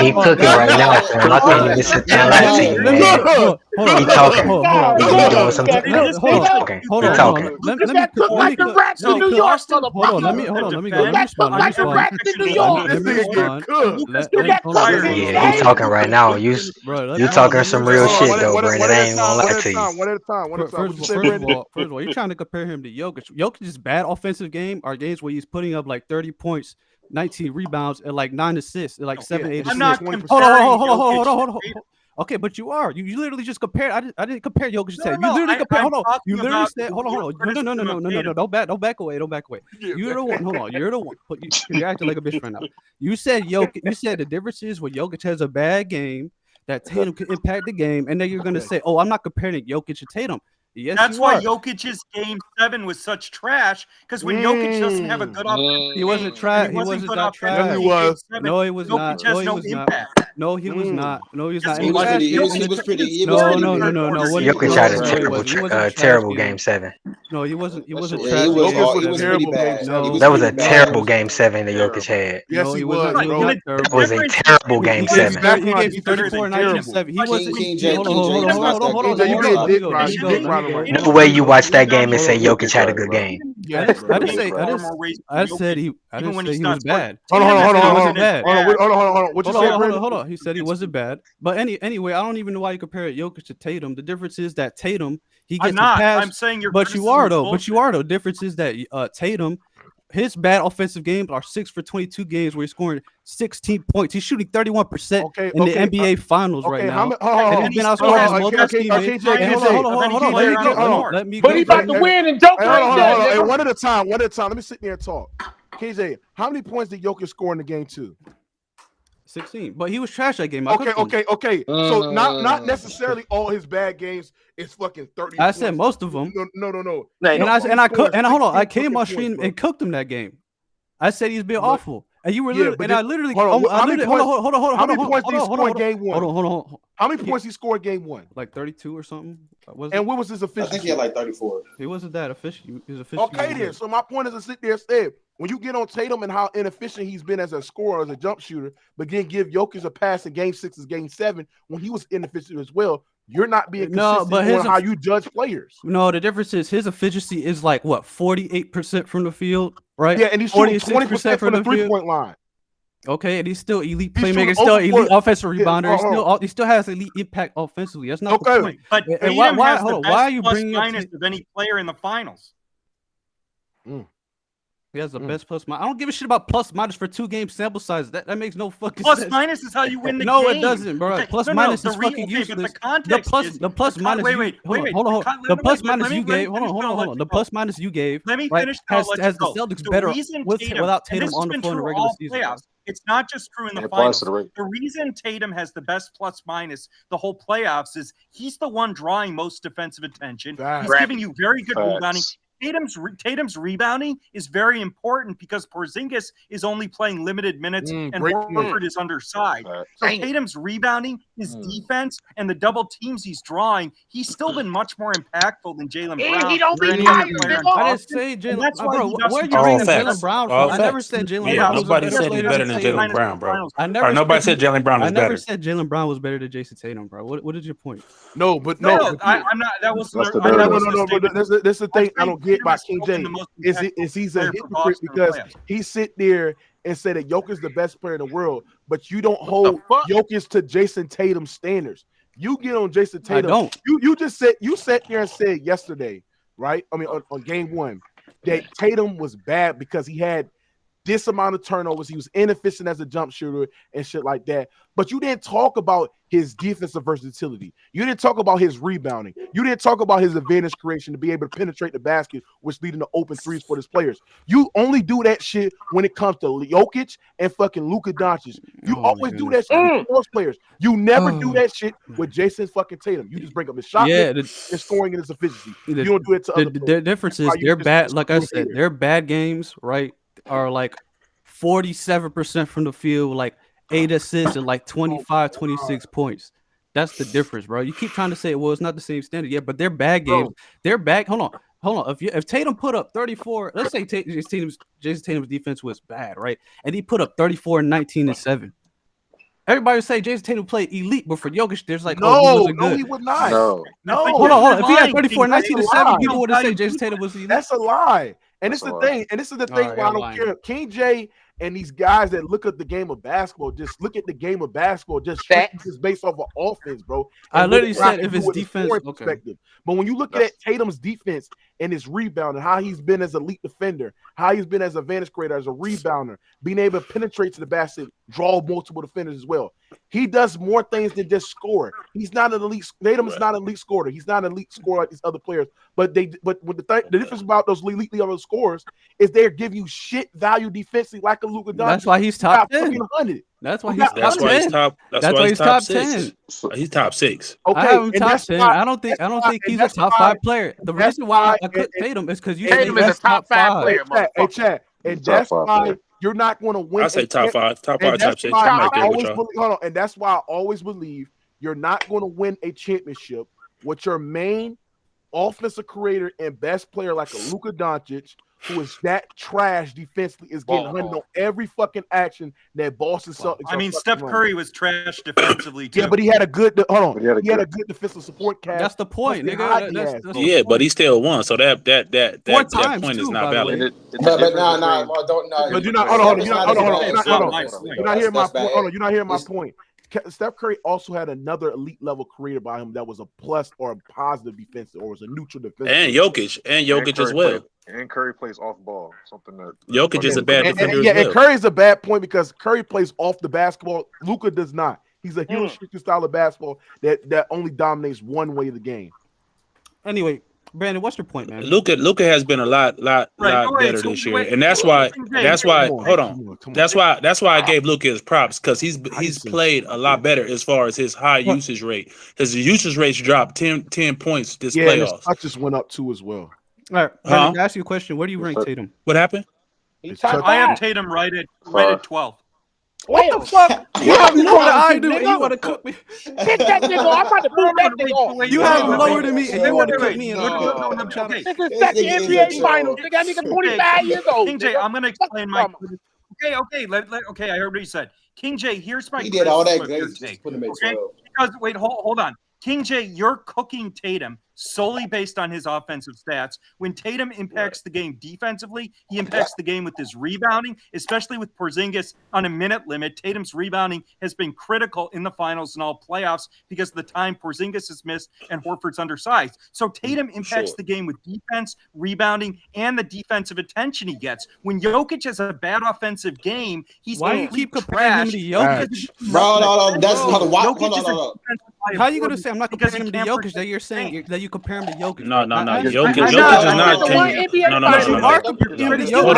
He cooking right now, fam. I think he just sit there and he talking. He doing something. Okay, he talking. Let Yeah, he talking right now. You talking some real shit though, Brandon. I ain't gonna lie to you. One at a time. First of all, you're trying to compare him to Jokić. Jokic's bad offensive game are games where he's putting up like 30 points, 19 rebounds, and like 9 assists, and like 7, 8 assists. Hold on. Okay, but you are. You literally just compared. I didn't compare Jokić to Tatum. You literally compared. Hold on. You literally said. Hold on. No. Don't back away. You're the one. Hold on. You're the one. You're acting like a bitch right now. You said Jokić. You said the difference is when Jokić has a bad game that Tatum can impact the game, and then you're gonna say, "Oh, I'm not comparing Jokić to Tatum." Yes, that's why Jokic's game 7 was such trash. Because when Jokić doesn't have a good offense, he wasn't trash. He wasn't that trash. He was. No, he was not. No, he was not. No, he was not. No, he was not. He was pretty. No. Jokić had a terrible game 7. No, he wasn't. He wasn't Yeah, trash. he was terrible bad. That was a terrible game 7 that Jokić had. Yes, he was. It was a terrible game 7. He gave you 34, 97. He wasn't. No way you watch that game and say Jokić had a good game. I said he was bad. Hold on. What you say? Hold on. He said he wasn't bad. But anyway, I don't even know why you compare Jokić to Tatum. The difference is that Tatum, he gets the pass. I'm saying you're. But you are though. The difference is that Tatum, his bad offensive games are 6 for 22 games where he's scoring 16 points. He's shooting 31% in the NBA Finals right now. And he's been outscoring multiple teammates. But he about to win and Jokić. Hey, one at a time. Let me sit there and talk. KJ, how many points did Jokić score in the game 2? 16, but he was trash that game. Okay. So not necessarily all his bad games is fucking 30. I said most of them. No. I came on stream and cooked him that game. I said he's been awful, and you were I literally. Hold on. How many points did he score in game 1? Hold on. How many points he scored in game 1? Like 32 or something. And what was his efficiency? I think he had like 34. He wasn't that efficient. He was efficient. Okay, then. So my point is to sit there and say, when you get on Tatum and how inefficient he's been as a scorer, as a jump shooter, but then give Jokić a pass in game 6 and game 7 when he was inefficient as well, you're not being consistent on how you judge players. No, the difference is his efficiency is like what 48% from the field, right? Yeah, and he's shooting 20% from the 3-point line. Okay, and he's still elite playmaker, still elite offensive rebounder. He still has elite impact offensively. That's not the point. But why are you bringing minus of any player in the finals? He has the best plus minus. I don't give a shit about plus minus for 2 game sample size. That makes no fucking sense. Plus minus is how you win the game. No, it doesn't, bro. Plus minus is fucking useless. The plus minus. Wait. Hold on. The plus minus you gave. Hold on. The plus minus you gave. Let me finish. Has the Celtics better without Tatum on the floor in the regular season? It's not just true in the It applies finals. to the rate. The reason Tatum has the best plus minus the whole playoffs is he's the one drawing most defensive attention. Facts. He's giving you very good Facts. rebounding. Tatum's rebounding is very important because Porzingis is only playing limited minutes and great Horford is undersized. So Tatum's rebounding, his defense, and the double teams he's drawing, he's still been much more impactful than Jaylen Brown. He don't be or any tired, other player. nigga. I didn't say Jaylen. That's why Bro, he doesn't where you draw. bringing All facts. Jaylen Brown All from? I never facts. said Jaylen Yeah, Brown was a nobody better said he's player better than than Tatum. Jaylen Brown, bro. I never Or nobody said Jaylen Brown I is never better. said Jaylen Brown was better than Jason Tatum, bro. What is your point? No, but No, no. I'm not. That was That's the I- that difference. was the No. statement. But this is the thing I don't get by King J. The most Is impactful he's a player for hypocrite Boston in the because playoffs. he sit there and say that Jokic is the best player in the world, but you don't hold Jokic to Jason Tatum standards. You get on Jason I Tatum. don't. You sat there and said yesterday, right? I mean, on game one, that Tatum was bad because he had this amount of turnovers. He was inefficient as a jump shooter and shit like that. But you didn't talk about his defensive versatility. You didn't talk about his rebounding. You didn't talk about his advantage creation to be able to penetrate the basket, which leading to open threes for his players. You only do that shit when it comes to Jokic and fucking Luka Dončić. You always do that shit with those players. You never do that shit with Jason fucking Tatum. You just bring up his shot and scoring and his efficiency. You don't do it to other players. The difference is why you they're just bad. Like I said, here. their bad games, right, are like 47% from the field, like 8 assists and like 25, 26 points. That's the difference, bro. You keep trying to say, well, it's not the same standard. Yeah, but their bad games, they're back. Hold on. If Tatum put up 34, let's say Jason Tatum's defense was bad, right? And he put up 34, 19, and 7. Everybody would say Jason Tatum played elite, but for Jokic, there's like, he wasn't good. He would not. No. No, Hold on. If he had 34, That's 19, and a 7, lie. people would have said Jason Tatum was elite. That's a lie. And That's it's a the lie. thing. And this is the thing right, why I you're don't lying. care. King J and these guys that look at the game of basketball, just look at the game of basketball, just based off of offense, bro. I And literally what it said has if to it's do with his defense, scoring okay. perspective. But when you look at Tatum's defense and his rebound and how he's been as a elite defender, how he's been as a vantage creator, as a rebounder, being able to penetrate to the basket, draw multiple defenders as well. He does more things than just score. He's not an elite. Tatum is not an elite scorer. He's not an elite scorer like these other players. But with the difference about those elite level scorers is they're giving you shit value defensively like a Luka Dončić. That's why he's top 10. 100. That's why he's That's top why 10. he's top. That's why he's top 6. 10. He's top 6. Okay, I have him and top that's 10. why- I don't think he's a that's top why- 5 player. The that's reason why I why- put Tatum is because you Tatum say is that's a top 5 player. Hey, Chad, and Top that's 5 why player. you're not going to win. I say a top champ- 5, top and 5, that's top 6. why I'm right I there with always y'all. believe, hold on, and that's why I always believe you're not going to win a championship with your main offensive creator and best player like a Luka Dončić, who is that trash defensively, is getting hunted on every fucking action that Boston Celtics. I mean, are Steph fucking Curry was trash defensively too. Yeah, but he had a good. Hold on, But he had a good defensive support cast. That's the point, Plus, they nigga. hide the That's ass. the Yeah, point. but he still won. So that Four that times point is too, not by the valid. way. It's But difference nah, between- well, don't nah. But you're not. Hold on. It's You're not not. Hold on. even You're bad. not. Hold on. Nice. You're not hearing my That's point. bad. Hold on. You're not hearing my It's- point. Steph Curry also had another elite level creator by him that was a plus or a positive defensive or was a neutral defensive. And Jokic as Curry well. And Curry plays off ball. Something that Jokic is a bad defender yeah, as and well. Curry's a bad point because Curry plays off the basketball. Luka does not. He's a heel shifting style of basketball that only dominates one way of the game. Anyway, Brandon, what's your point, man? Luka has been a lot better so this year, wait, and that's why. Hold on. That's why I gave Luka his props because he's played a lot better as far as his high usage rate. His usage rates dropped 10 points this Yeah, and his playoffs. touches went up too as well. All right, Brandon, can I ask you a question? Where do you rank Tatum? What happened? His top touch- I have Tatum right at 12. What the fuck? You have him You know lower what I than do, me, and you nigga. want to cook me. Pick that nigga off. I'm about to boot that nigga off. You have him lower than me, and you want to wait, cook me. And no. I'm trying to. Okay, This is second This nigga is NBA a Finals. troll. Nigga, that nigga 25 years old. King J, nigga. I'm gonna explain my. Okay, I heard what he said. King J, here's my. He did all that. criticism of your Just take. put him at Okay, 12. because wait, hold on. King J, you're cooking Tatum solely based on his offensive stats. When Tatum impacts the game defensively, he impacts the game with his rebounding, especially with Porzingis on a minute limit. Tatum's rebounding has been critical in the finals and all playoffs because of the time Porzingis has missed and Horford's undersized. So Tatum impacts the game with defense, rebounding, and the defensive attention he gets. When Jokic has a bad offensive game, he's Why do you complete keep comparing him trash. to Jokic? Bro, no, that's Bro, hold on. Jokic Hold is a on. defensive How you gonna say I'm not comparing him to Jokic? That you're saying that you compare him to Jokic? No. Jokic I'm is not. not. No. Hold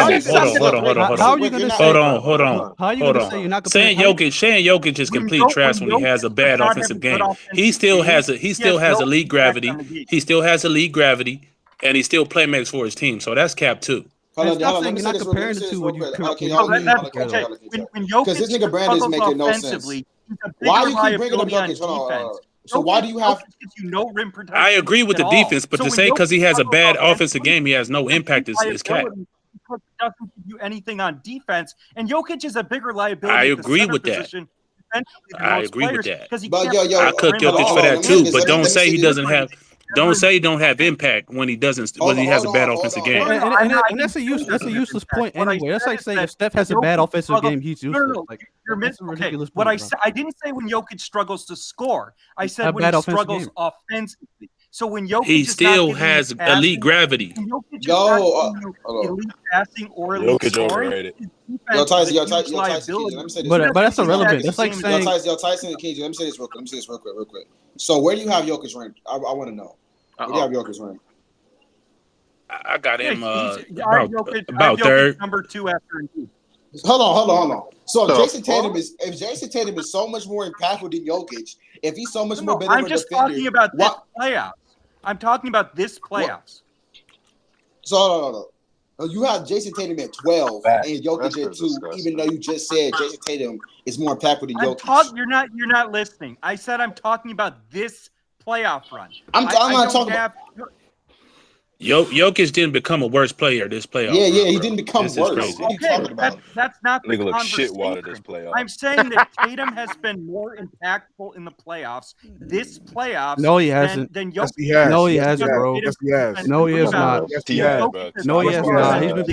on. How are you gonna say? Hold on. How are you gonna say you're not Saying comparing? Jokic is complete trash when he has a bad offensive game. He still has elite gravity. He still has elite gravity, and he still playmakes for his team. So that's cap too. Hold on. You're not comparing the two when you because this nigga Brandon is making no sense. Why you keep bringing up Jokic? Hold on. So why do you have? No rim protection. I agree with the defense, but to say because he has a bad offensive game, he has no impact is cap. Because it doesn't give you anything on defense, and Jokic is a bigger liability. I agree with that. I agree with that. I cook Jokic for that too, but don't say he doesn't have. Don't say he don't have impact when he doesn't. When he has a bad offensive game. And that's a useless point anyway. That's like saying if Steph has a bad offensive game, he's useless. Like you're missing a ridiculous point. What I said, I didn't say when Jokic struggles to score. I said when he struggles offensively. So when Jokic he still has elite gravity. Elite passing or elite scoring. Tyson, but that's irrelevant. That's like saying Tyson and KJ. Let me say this real quick. So where do you have Jokic ranked? I want to know. Where do you have Jokic ranked? I got him about third. Number 2 after Embiid. Hold on. So if Jason Tatum is so much more impactful than Jokic, if he's so much more better, I'm just talking about this playoffs. I'm talking about this playoffs. So you have Jason Tatum at 12 and Jokic at 2, even though you just said Jason Tatum is more impactful than Jokic. You're not listening. I said I'm talking about this playoff run. I'm not talking about. Jokic didn't become a worse player this playoff. Yeah, he didn't become worse. What are you talking about? That's not the Nigga look conversation. shit water this playoff. I'm saying that Tatum has been more impactful in the playoffs this playoffs. No, he hasn't. Than Jokic. No, he hasn't, bro. Yes, he has. No, he has not. Yes, he has. No, he has not. He's been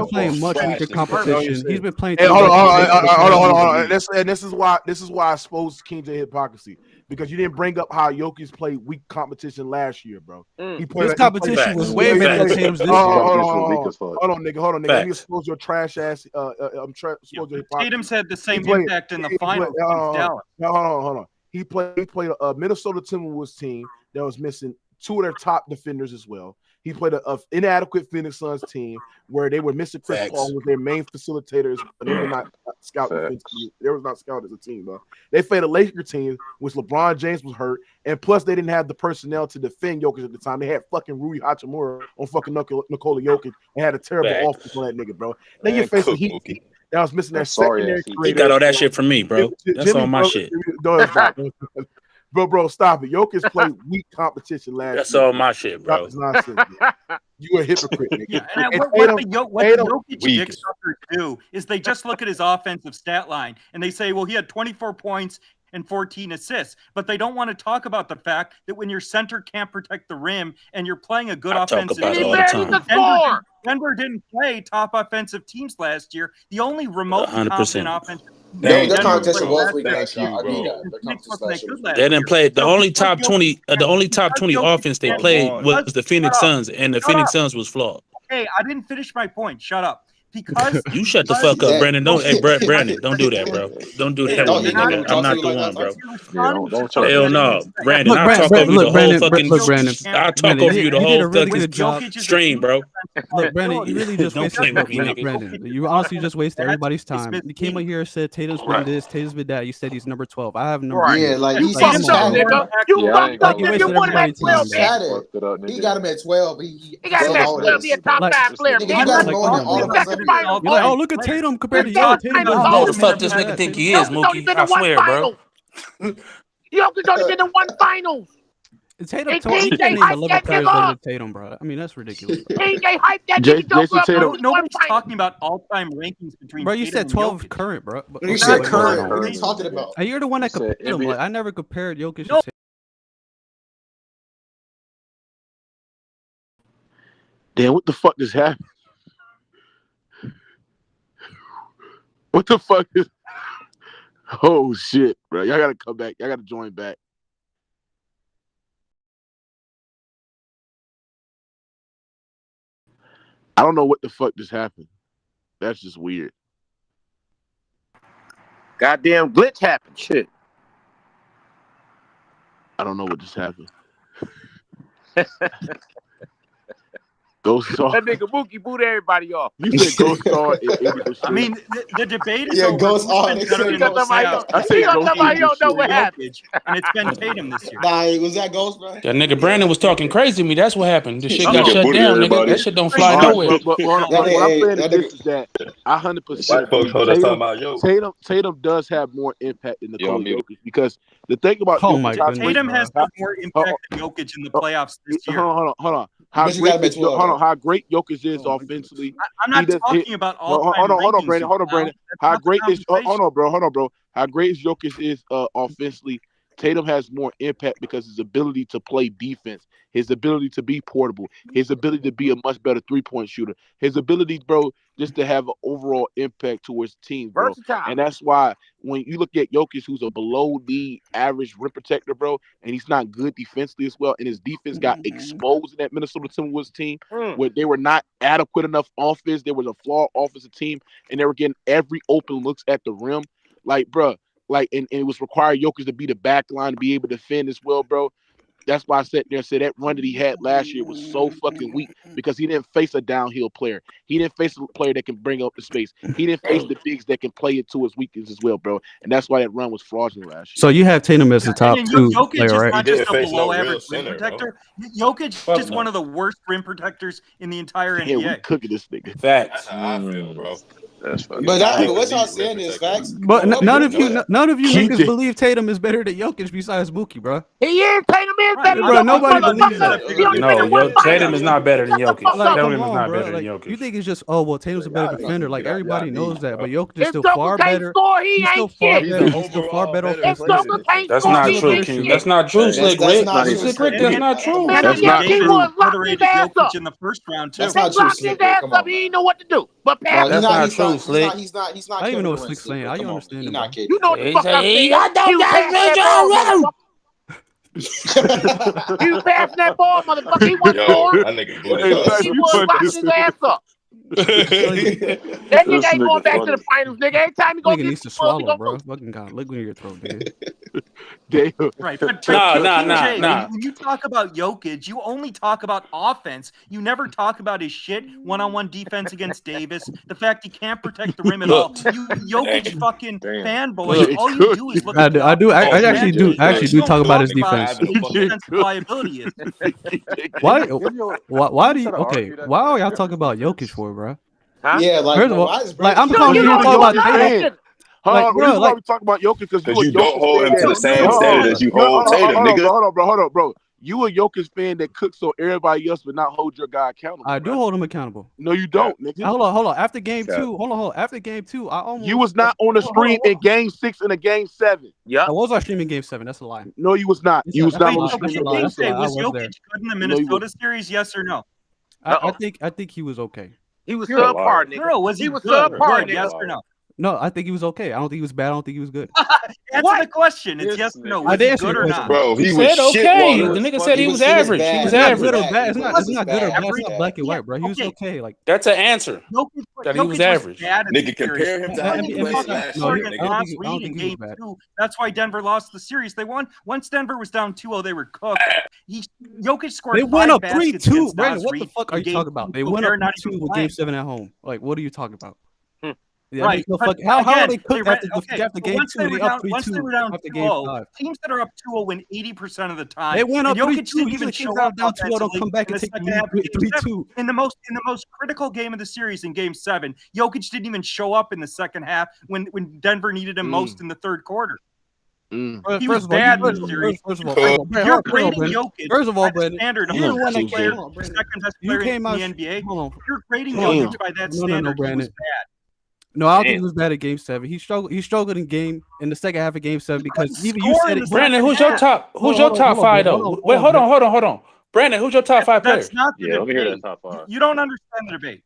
playing much weaker competition. He's been playing. Hey, hold on. And this is why I exposed King J hypocrisy. Because you didn't bring up how Jokic played weak competition last year, bro. His competition was way better than Tatum's this year. Hold on, nigga. Let me expose your trash ass. Expose your hypocrisy. Tatum's had the same impact in the finals. Hold on. He played a Minnesota Timberwolves team that was missing 2 of their top defenders as well. He played an inadequate Phoenix Suns team where they were missing Chris Paul, was their main facilitators, but they were not scouting. They were not scouted as a team, though. They played a Laker team, which LeBron James was hurt, and plus they didn't have the personnel to defend Jokic at the time. They had fucking Rui Hachimura on fucking Nikola Jokic and had a terrible offense on that nigga, bro. Then you're facing Heat that was missing that secondary. He got all that shit from me, bro. That's all my shit. Bro, stop it. Jokic played weak competition last year. That's all my shit, bro. That's nonsense. You a hypocrite, nigga. Yeah, and what the Jokic dick suckers do is they just look at his offensive stat line and they say, well, he had 24 points and 14 assists. But they don't want to talk about the fact that when your center can't protect the rim and you're playing a good offensive team, Denver didn't play top offensive teams last year. The only remote competent offensive their competition was weak. They didn't play. The only top 20 offense they played was the Phoenix Suns, and the Phoenix Suns was flawed. Hey, I didn't finish my point. Shut up. Because you shut the fuck up, Brandon. Brandon, don't do that, bro. Don't do that. I'm not the one, bro. Hell no, Brandon. I'll talk over you the whole fucking. I'll talk over you the whole fucking stream, bro. Look, Brandon, you really just wasted. Brandon, you honestly just wasted everybody's time. You came up here and said Tatum's been this, Tatum's been that. You said he's number 12. I have number. Yeah, like you fucked up, nigga. You fucked up. You won him at 12. He got him at 12. He got him at 12. He a top 5 player. You're like, oh, look at Tatum compared to you. Who the fuck this nigga think he is, Mookie? I swear, bro. Jokic only been in 1 finals. Tatum told you can't even 11 players better than Tatum, bro. I mean, that's ridiculous. KJ hype that Jason Tatum. Nobody's talking about all-time rankings between. Bro, you said 12 current, bro. You said current. What are you talking about? You're the one that compared him. Like, I never compared Jokic to Tatum. Damn, what the fuck just happened? What the fuck is? Oh shit, bro! Y'all gotta come back. Y'all gotta join back. I don't know what the fuck just happened. That's just weird. Goddamn glitch happened. Shit. I don't know what just happened. Ghost Star. That nigga Mookie boot everybody off. You said Ghost Star. I mean, the debate is Yeah, over. Ghost Who's on. been better in the playoffs. I said Ghost Somebody don't know what happened. Jokić, and it's been Tatum this year. Nah, was that Ghost, bro? That nigga Brandon was talking crazy to me. That's what happened. The shit got Nigga shut booted down, nigga. everybody. That shit don't fly All right, nowhere. but what I'm saying is this is that I 100% White folks heard us talking about yo. Tatum does have more impact than Nikola Jokic because the thing about Oh Jokic, my how- goodness. Tatum has had more impact than Jokic in the playoffs this year. Hold on. How But you gotta great, bet 12, how great Jokic is offensively. I'm not He does- talking about all time. Hold on, Brandon. How great is hold on, bro. How great is Jokic is offensively. Tatum has more impact because his ability to play defense, his ability to be portable, his ability to be a much better 3-point shooter, his ability, bro, just to have an overall impact towards teams, bro. Versatile. And that's why when you look at Jokic, who's a below the average rim protector, bro, and he's not good defensively as well, and his defense got exposed in that Minnesota Timberwolves team where they were not adequate enough offense. There was a flawed offensive team, and they were getting every open looks at the rim. Like, bro, and it was required Jokic to be the back line to be able to defend as well, bro. That's why I sat there and said that run that he had last year was so fucking weak because he didn't face a downhill player. He didn't face a player that can bring up the space. He didn't face the bigs that can play it to his weakness as well, bro. And that's why that run was fraudulent last year. So you have Tatum as the top And two Jokic player, is right? not He just didn't a face no below real average rim center, protector. Jokic is one of the worst rim protectors in the entire Yeah, we NBA. cooking this nigga. Facts. That's how I feel, bro. That's fucking. But what y'all saying is facts. But none of you Keep niggas it. believe Tatum is better than Jokic besides Mookie, bro. He is. Tatum is Right, better. bro, nobody believes that. He only No, been in one Tatum finals. is not better than Jokic. Like, Tatum come is on, not bro. better than Like, Jokic. you think it's just Tatum's a better defender? Like everybody knows that, but Jokic is If still Jokic far can't better. score, he He's still ain't far shit. better. He's still far better If offensively. Jokic can't That's score, not he true, ain't King. shit. That's not true, Slick That's Rick. not true. Slick Rick, that's not true. Man, That's that not nigga King true. was locking his Obliterated ass up. Jokic in the first round too. That's They not true, locked his Slick. ass Come up. on, He man. didn't know what to do. But No, pass. That's not true, Slick. He's not I don't even know what Kevin Slick's Durant, saying. How you Come on, understand You're him, not bro? kidding. You know what the He fuck said I'm he saying. got He was passing that ball, motherfucker. He was passing that ball, motherfucker. He wasn't Yo, scoring. that nigga booted Hey, us. Fat, He you was funny locking as his hell. ass up. That This nigga ain't nigga going back to funny. the finals, nigga. Every time he go Nigga get needs to the ball, he swallow, gonna bro. lose. Fucking God, liquid in your throat, nigga. Damn. Right, but Nah. when you talk about Jokic, you only talk about offense. You never talk about his shit one-on-one defense against Davis. The fact he can't protect the rim at all. You Jokic fucking fanboy. All you do is look. I actually do You talk about his don't defense. what his defensive liability is. Why do you why are y'all talking about Jokic for, bro? Huh? Yeah, like, First of all, why is like, I'm Brandon- calling you to talk about Jokic Tatum. Hold Like, on, bro, the reason why like- we talk about Jokic because Because you don't hold him to the same standard as you hold Tatum, nigga. Hold on, bro. You a Jokic fan that cooks on everybody else, but not hold your guy accountable. I do bro. hold him accountable. No, you don't, nigga. Hold on. After game two, hold on. After game two, I almost You was not on the stream in game 6 and a game 7. Yeah. I was on streaming game 7. That's a lie. No, you was not. You was That's not a on lie. the Wait, stream. That's a lie. That's a lie. I Was was Jokic there. good in the No, he Minnesota series? Yes or no? I think he was okay. He was You're a subpar, liar. nigga. Girl, was he was good? subpar, Good, yes nigga. or no? No, I think he was okay. I don't think he was bad. I don't think he was good. Answer the question. It's This yes or no. nigga. Was I did he answer good your or question. not? Bro, he He was said shit okay. water. The nigga said he was bad. average. He He was was It's not average. good or bad. bad. It's He not was good or bad. bad. It's not black and white, bro. He was Okay. okay. Like That's an answer. Jokic, That he was Jokic average. bad in Nigga, the compare series. him to how I you mean, played it's not- last no, year, Against I don't nigga. Nas think- I Reed don't in think he was game bad. 2. That's why Denver lost the series. They won. Once Denver was down 2-0, they were cooked. Jokic scored they 5 went up baskets 3-2. against Brandon, Nas what the Reed fuck are in you game talking about? 2. They went They're up not 3-2 even with playing. game 7 at home. Like, what are you talking about? Hmm. Yeah, Right, makes no but fuck. How are again, they cooked after but game once 2? they They were up down, once they 3-2 were down after game 2-0, 5. teams that are up 2-0 win 80% of the time. They went up And Jokic 3-2. didn't even Usually show teams up down 2-0 don't offensively come back in and the take the second half of lead game 3-2. 7. In the most critical game of the series in game 7, Jokic didn't even show up in the second half when Denver needed him most in the third quarter. He was bad in the series. First of all, You're grading Jokic First of all, by the Brandon, standard of you're the the one that best player, came on, the Brandon. second best You player in came the out. NBA. Hold on. You're grading Damn. Jokic by that No, standard. He was Brandon. bad. No, I don't think Damn. he was bad at game 7. He struggled in the second half of game 7 because couldn't even you score said in it. the Brandon, second who's your half. top? Who's your top 5 though? Wait, hold on. Brandon, who's your top 5 players? That's not the Yeah, let me hear debate. that top 5. You don't understand the debate.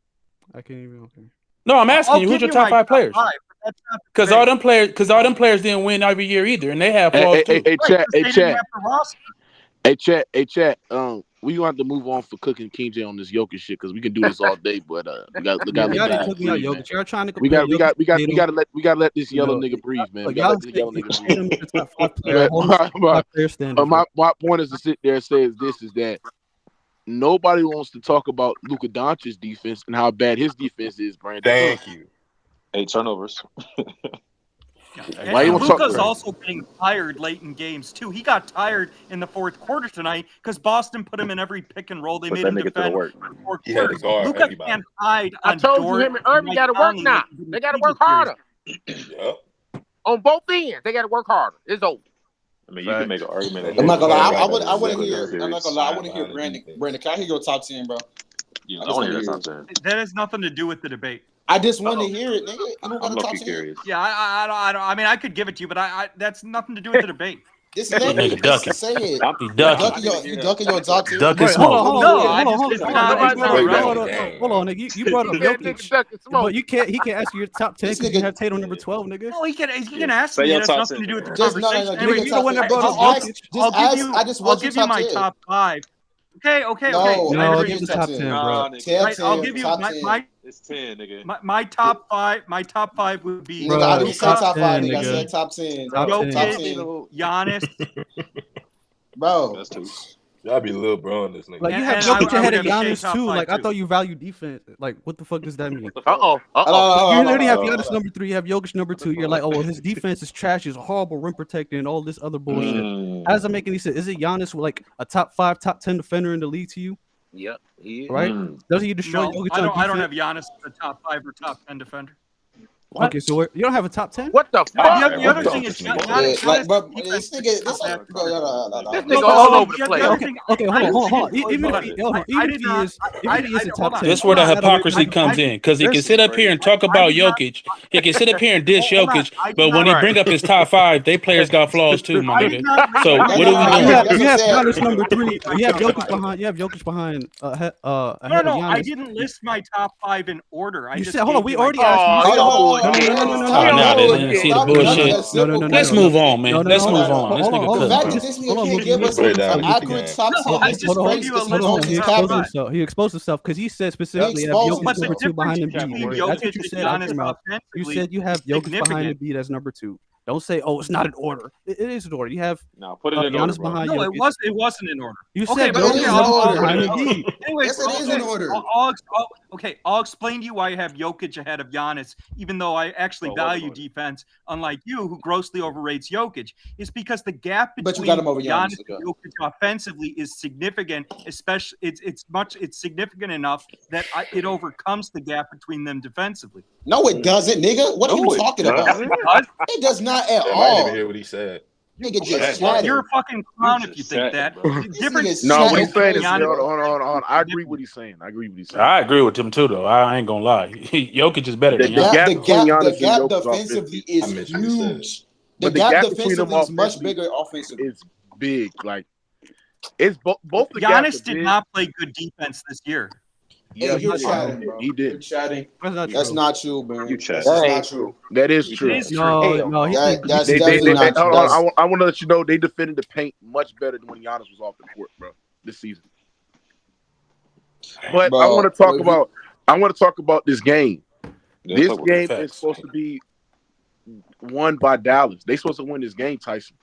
I can't even. Okay. No, I'm asking I'll you, who's give your top my 5 players? 5, but that's not the Because debate. all them players didn't win every year either, and they have flaws too. Hey, Right, chat. 'cause they didn't have the roster. Hey, chat. we gonna have to move on for cooking King J on this Jokic shit because we can do this all day. But we got Y'all didn't cook me out, Jokic. Y'all trying to we compare got Jokic to Tatum. we gotta let this yellow nigga breathe, man. We gotta let this yellow nigga breathe. Tatum is the top 5 player. Hold on, top player standard. My point is to sit there and say is that nobody wants to talk about Luka Dončić's defense and how bad his defense is, Brandon. Thank you. 8 turnovers. Why you Luka's also getting tired late in games too. He got tired in the fourth quarter tonight because Boston put him in every pick and roll. They made him defend. He had to guard Luka everybody. can't hide. I told you him and Irving got to work now. They got to work harder. Yep. On both ends, they got to work harder. It's over. I mean, you can make an argument. I'm not gonna lie. I want to hear. I'm not gonna lie. I want to hear Brandon. Brandon, can I hear your top 10, bro? Yeah, I want to hear your top 10. That has nothing to do with the debate. I just want to hear it, nigga. You don't got I'm a top lucky 10. curious. Yeah, I mean, I could give it to you, but I that's nothing to do with the debate. This nigga ducking. say it. He ducking. You ducking your top 10. Ducking Wait, smoke. hold on, nigga. You brought up That nigga Jokic, ducking smoke. but he can't ask you your top 10 because you have Tatum number 12, nigga. No, he can ask Say me. your It has top nothing 10. to do with the Just no, conversation. no, Anyway, no. you the one that brought up Jokic. I'll give you my top 5. Okay. No, give the top 10, bro. I'll give you my. It's 10, nigga. My top 5. My top 5 would be. Nigga, I didn't say top 5, nigga. I nigga. said top 10. Jokic, Giannis. Bro. That's 2. Y'all be Lil Bro in this nigga. Like you And- have and Jokic I ahead would of have Giannis top too. 5 Like I too. thought you value defense. Like what the fuck does that mean? Oh, You literally have Giannis number 3, you have Jokic number 2. You're like, oh, well, his defense is trash. He's a horrible rim protector and all this other bullshit. How does that make any sense? Is it Giannis like a top 5, top 10 defender in the league to you? Yep. Right? Doesn't he destroy No, Jokic I on don't defense? have Giannis as a top 5 or top 10 defender. Okay, so you don't have a top 10? What the fuck? The other thing is Giannis. like, bro, defense- this nigga This nigga all over the place. Okay, hold on. Even if he is a top 10. This is where the hypocrisy comes in, because he can sit up here and talk about Jokic. He can sit up here and dish Jokic, but when he bring up his top 5, they players got flaws too, my nigga. So what are we doing? You have Giannis number 3. You have Jokic behind. You have Jokic behind. Ahead No, of I Giannis. didn't list my top 5 in order. You said, hold on. We already asked you. Oh, nah, they didn't see the bullshit. No. Let's move on, man. No, Let's hold move on. on. This Hold nigga on, The cooked, fact bro. that this Hold nigga on, can't hold give on. us Put it an down. accurate top 10 I is just crazy. gave you a This list nigga of is top capping. 5. He exposed himself because he said specifically have exposed Jokic But the number 2 behind difference Embiid. between That's what Jokic you and said out your Giannis mouth. You offensively said you have Jokic behind significant. Embiid as number 2. Don't say, oh, it's not in order. It is in order. You have No, put it in order, Giannis bro. behind No, Jokic. it wasn't in order. You Okay, said but Jokic it is in number 2 order. behind Embiid. Anyways, Yes, it is in order. I'll explain to you why I have Jokic ahead of Giannis, even though I actually value defense, unlike you, who grossly overrates Jokic. Is because the gap But you between got him over Giannis Giannis, and Jokic offensively is significant. Especially, it's significant enough that it overcomes the gap between them defensively. No, it doesn't, nigga. What are you talking about? It does not at I might all. even hear what he said. Nigga just Well, chatting. you're a fucking clown if you think that. The difference. No, what Shut he's up. saying is, Giannis- hold on. I agree with what he's saying. I agree with him too, though. I ain't gonna lie. Jokic is better than The Giannis. gap The between Giannis and gap Jokic defensively I is missed what he said. huge. The But the gap gap between defensively them is much offensively bigger offensively. It's big. Like it's both the gaps Giannis are did big. not play good defense this year. Yeah, Hey, you're he chatting, did. bro. He You're did. chatting. That's That's not true, man. You chat. That's not true. That is true. It is true. No, he That's They definitely not true. hold That's- on. I want to let you know they defended the paint much better than when Giannis was off the court, bro, this season. But Bro, I want to talk about this game. This talk about game facts. is supposed to be won by Dallas. They supposed to win this game, Tyson.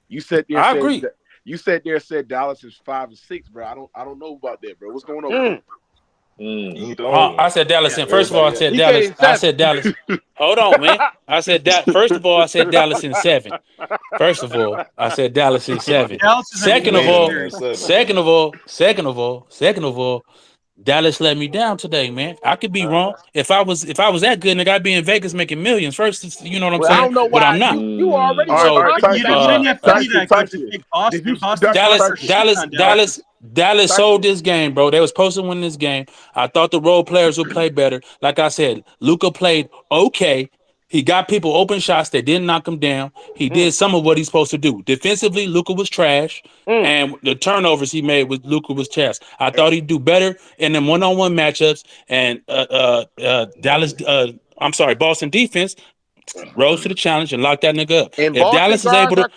You said there. I agree. You said Dallas is 5 and 6, bro. I don't know about that, bro. What's going on? I said Dallas. And first of all, I said He Dallas. said I said Dallas. Hold on, man. I said that. First of all, I said Dallas in 7. First of all, I said Dallas in 7. Dallas is Second of all, all, Dallas let me down today, man. I could be wrong. If I was that good, nigga, I'd be in Vegas making millions. First, you know what I'm Well, saying? I don't know But why I'm not. you already. All right, you didn't have to be that good to pick Boston. Dallas sold this game, bro. They was supposed to win this game. I thought the role players would play better. Like I said, Luka played okay. He got people open shots. They didn't knock him down. He did some of what he's supposed to do. Defensively, Luka was trash. And the turnovers he made with Luka was trash. I thought he'd do better in them one-on-one matchups. And Boston defense rose to the challenge and locked that nigga up. And If Dallas is able to,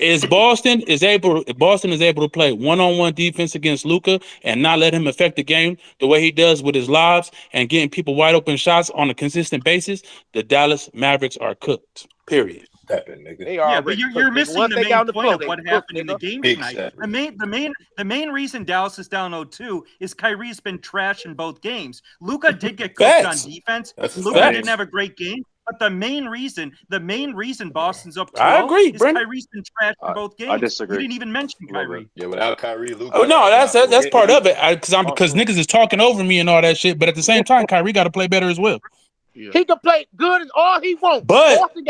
if Boston is able to play one-on-one defense against Luka and not let him affect the game the way he does with his lobs and getting people wide open shots on a consistent basis, the Dallas Mavericks are cooked. Period. Yeah, but you're missing the main point of what happened in the game tonight. The main reason Dallas is down 0-2 is Kyrie's been trash in both games. Luka did get cooked on defense. Luka didn't have a great game. But the main reason Boston's up 2-0 I agree, is Brandon. Kyrie's been trash in both games. I disagree. You didn't even mention Kyrie. Yeah, without Kyrie, Luka. Oh no, that's part of it. Because niggas is talking over me and all that shit. But at the same time, Kyrie got to play better as well. Yeah. He can play good as all he wants. But too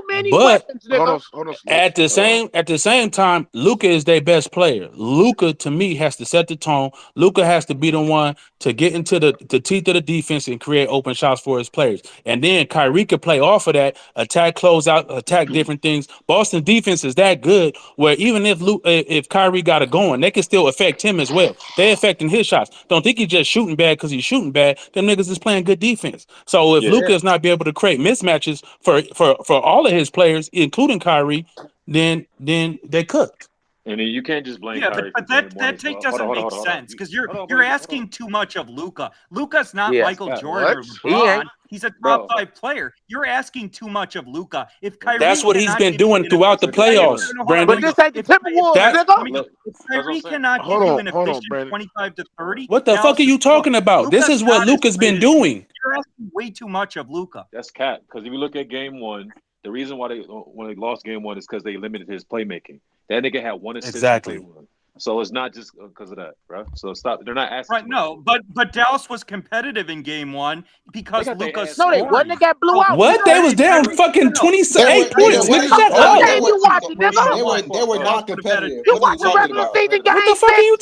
many weapons, nigga. Hold on. At the same time, Luka is their best player. Luka, to me, has to set the tone. Luka has to be the one to get into the teeth of the defense and create open shots for his players. And then Kyrie could play off of that, attack, close out, attack different things. Boston defense is that good where even if Kyrie got it going, they can still affect him as well. They affecting his shots. Don't think he's just shooting bad because he's shooting bad. Them niggas is playing good defense. So if Luka is not be able to create mismatches for all of his players, including Kyrie, then they cooked. And then you can't just blame. Yeah, Kyrie but that take doesn't make sense because you're asking too much of Luka. Luka's not Michael Jordan or LeBron. He's a top 5 player. You're asking too much of Luka. If Kyrie, that's what he's been doing throughout the playoffs, Brandon. But this ain't the Timberwolves, nigga. If Kyrie cannot give you an efficient 25 to 30, what the fuck are you talking about? This is what Luka's been doing. You're asking way too much of Luka. That's cat. Because if you look at game 1, the reason why when they lost game 1 is because they limited his playmaking. That nigga had 1 assist. Exactly. So it's not just because of that, bro. So stop. They're not asking. Right? No, but Dallas was competitive in game 1 because Luka's. No, they wasn't. They got blew out. What? They was down fucking 28 points. Shut up. They were not competitive. You watch the regular season game. What the fuck are you?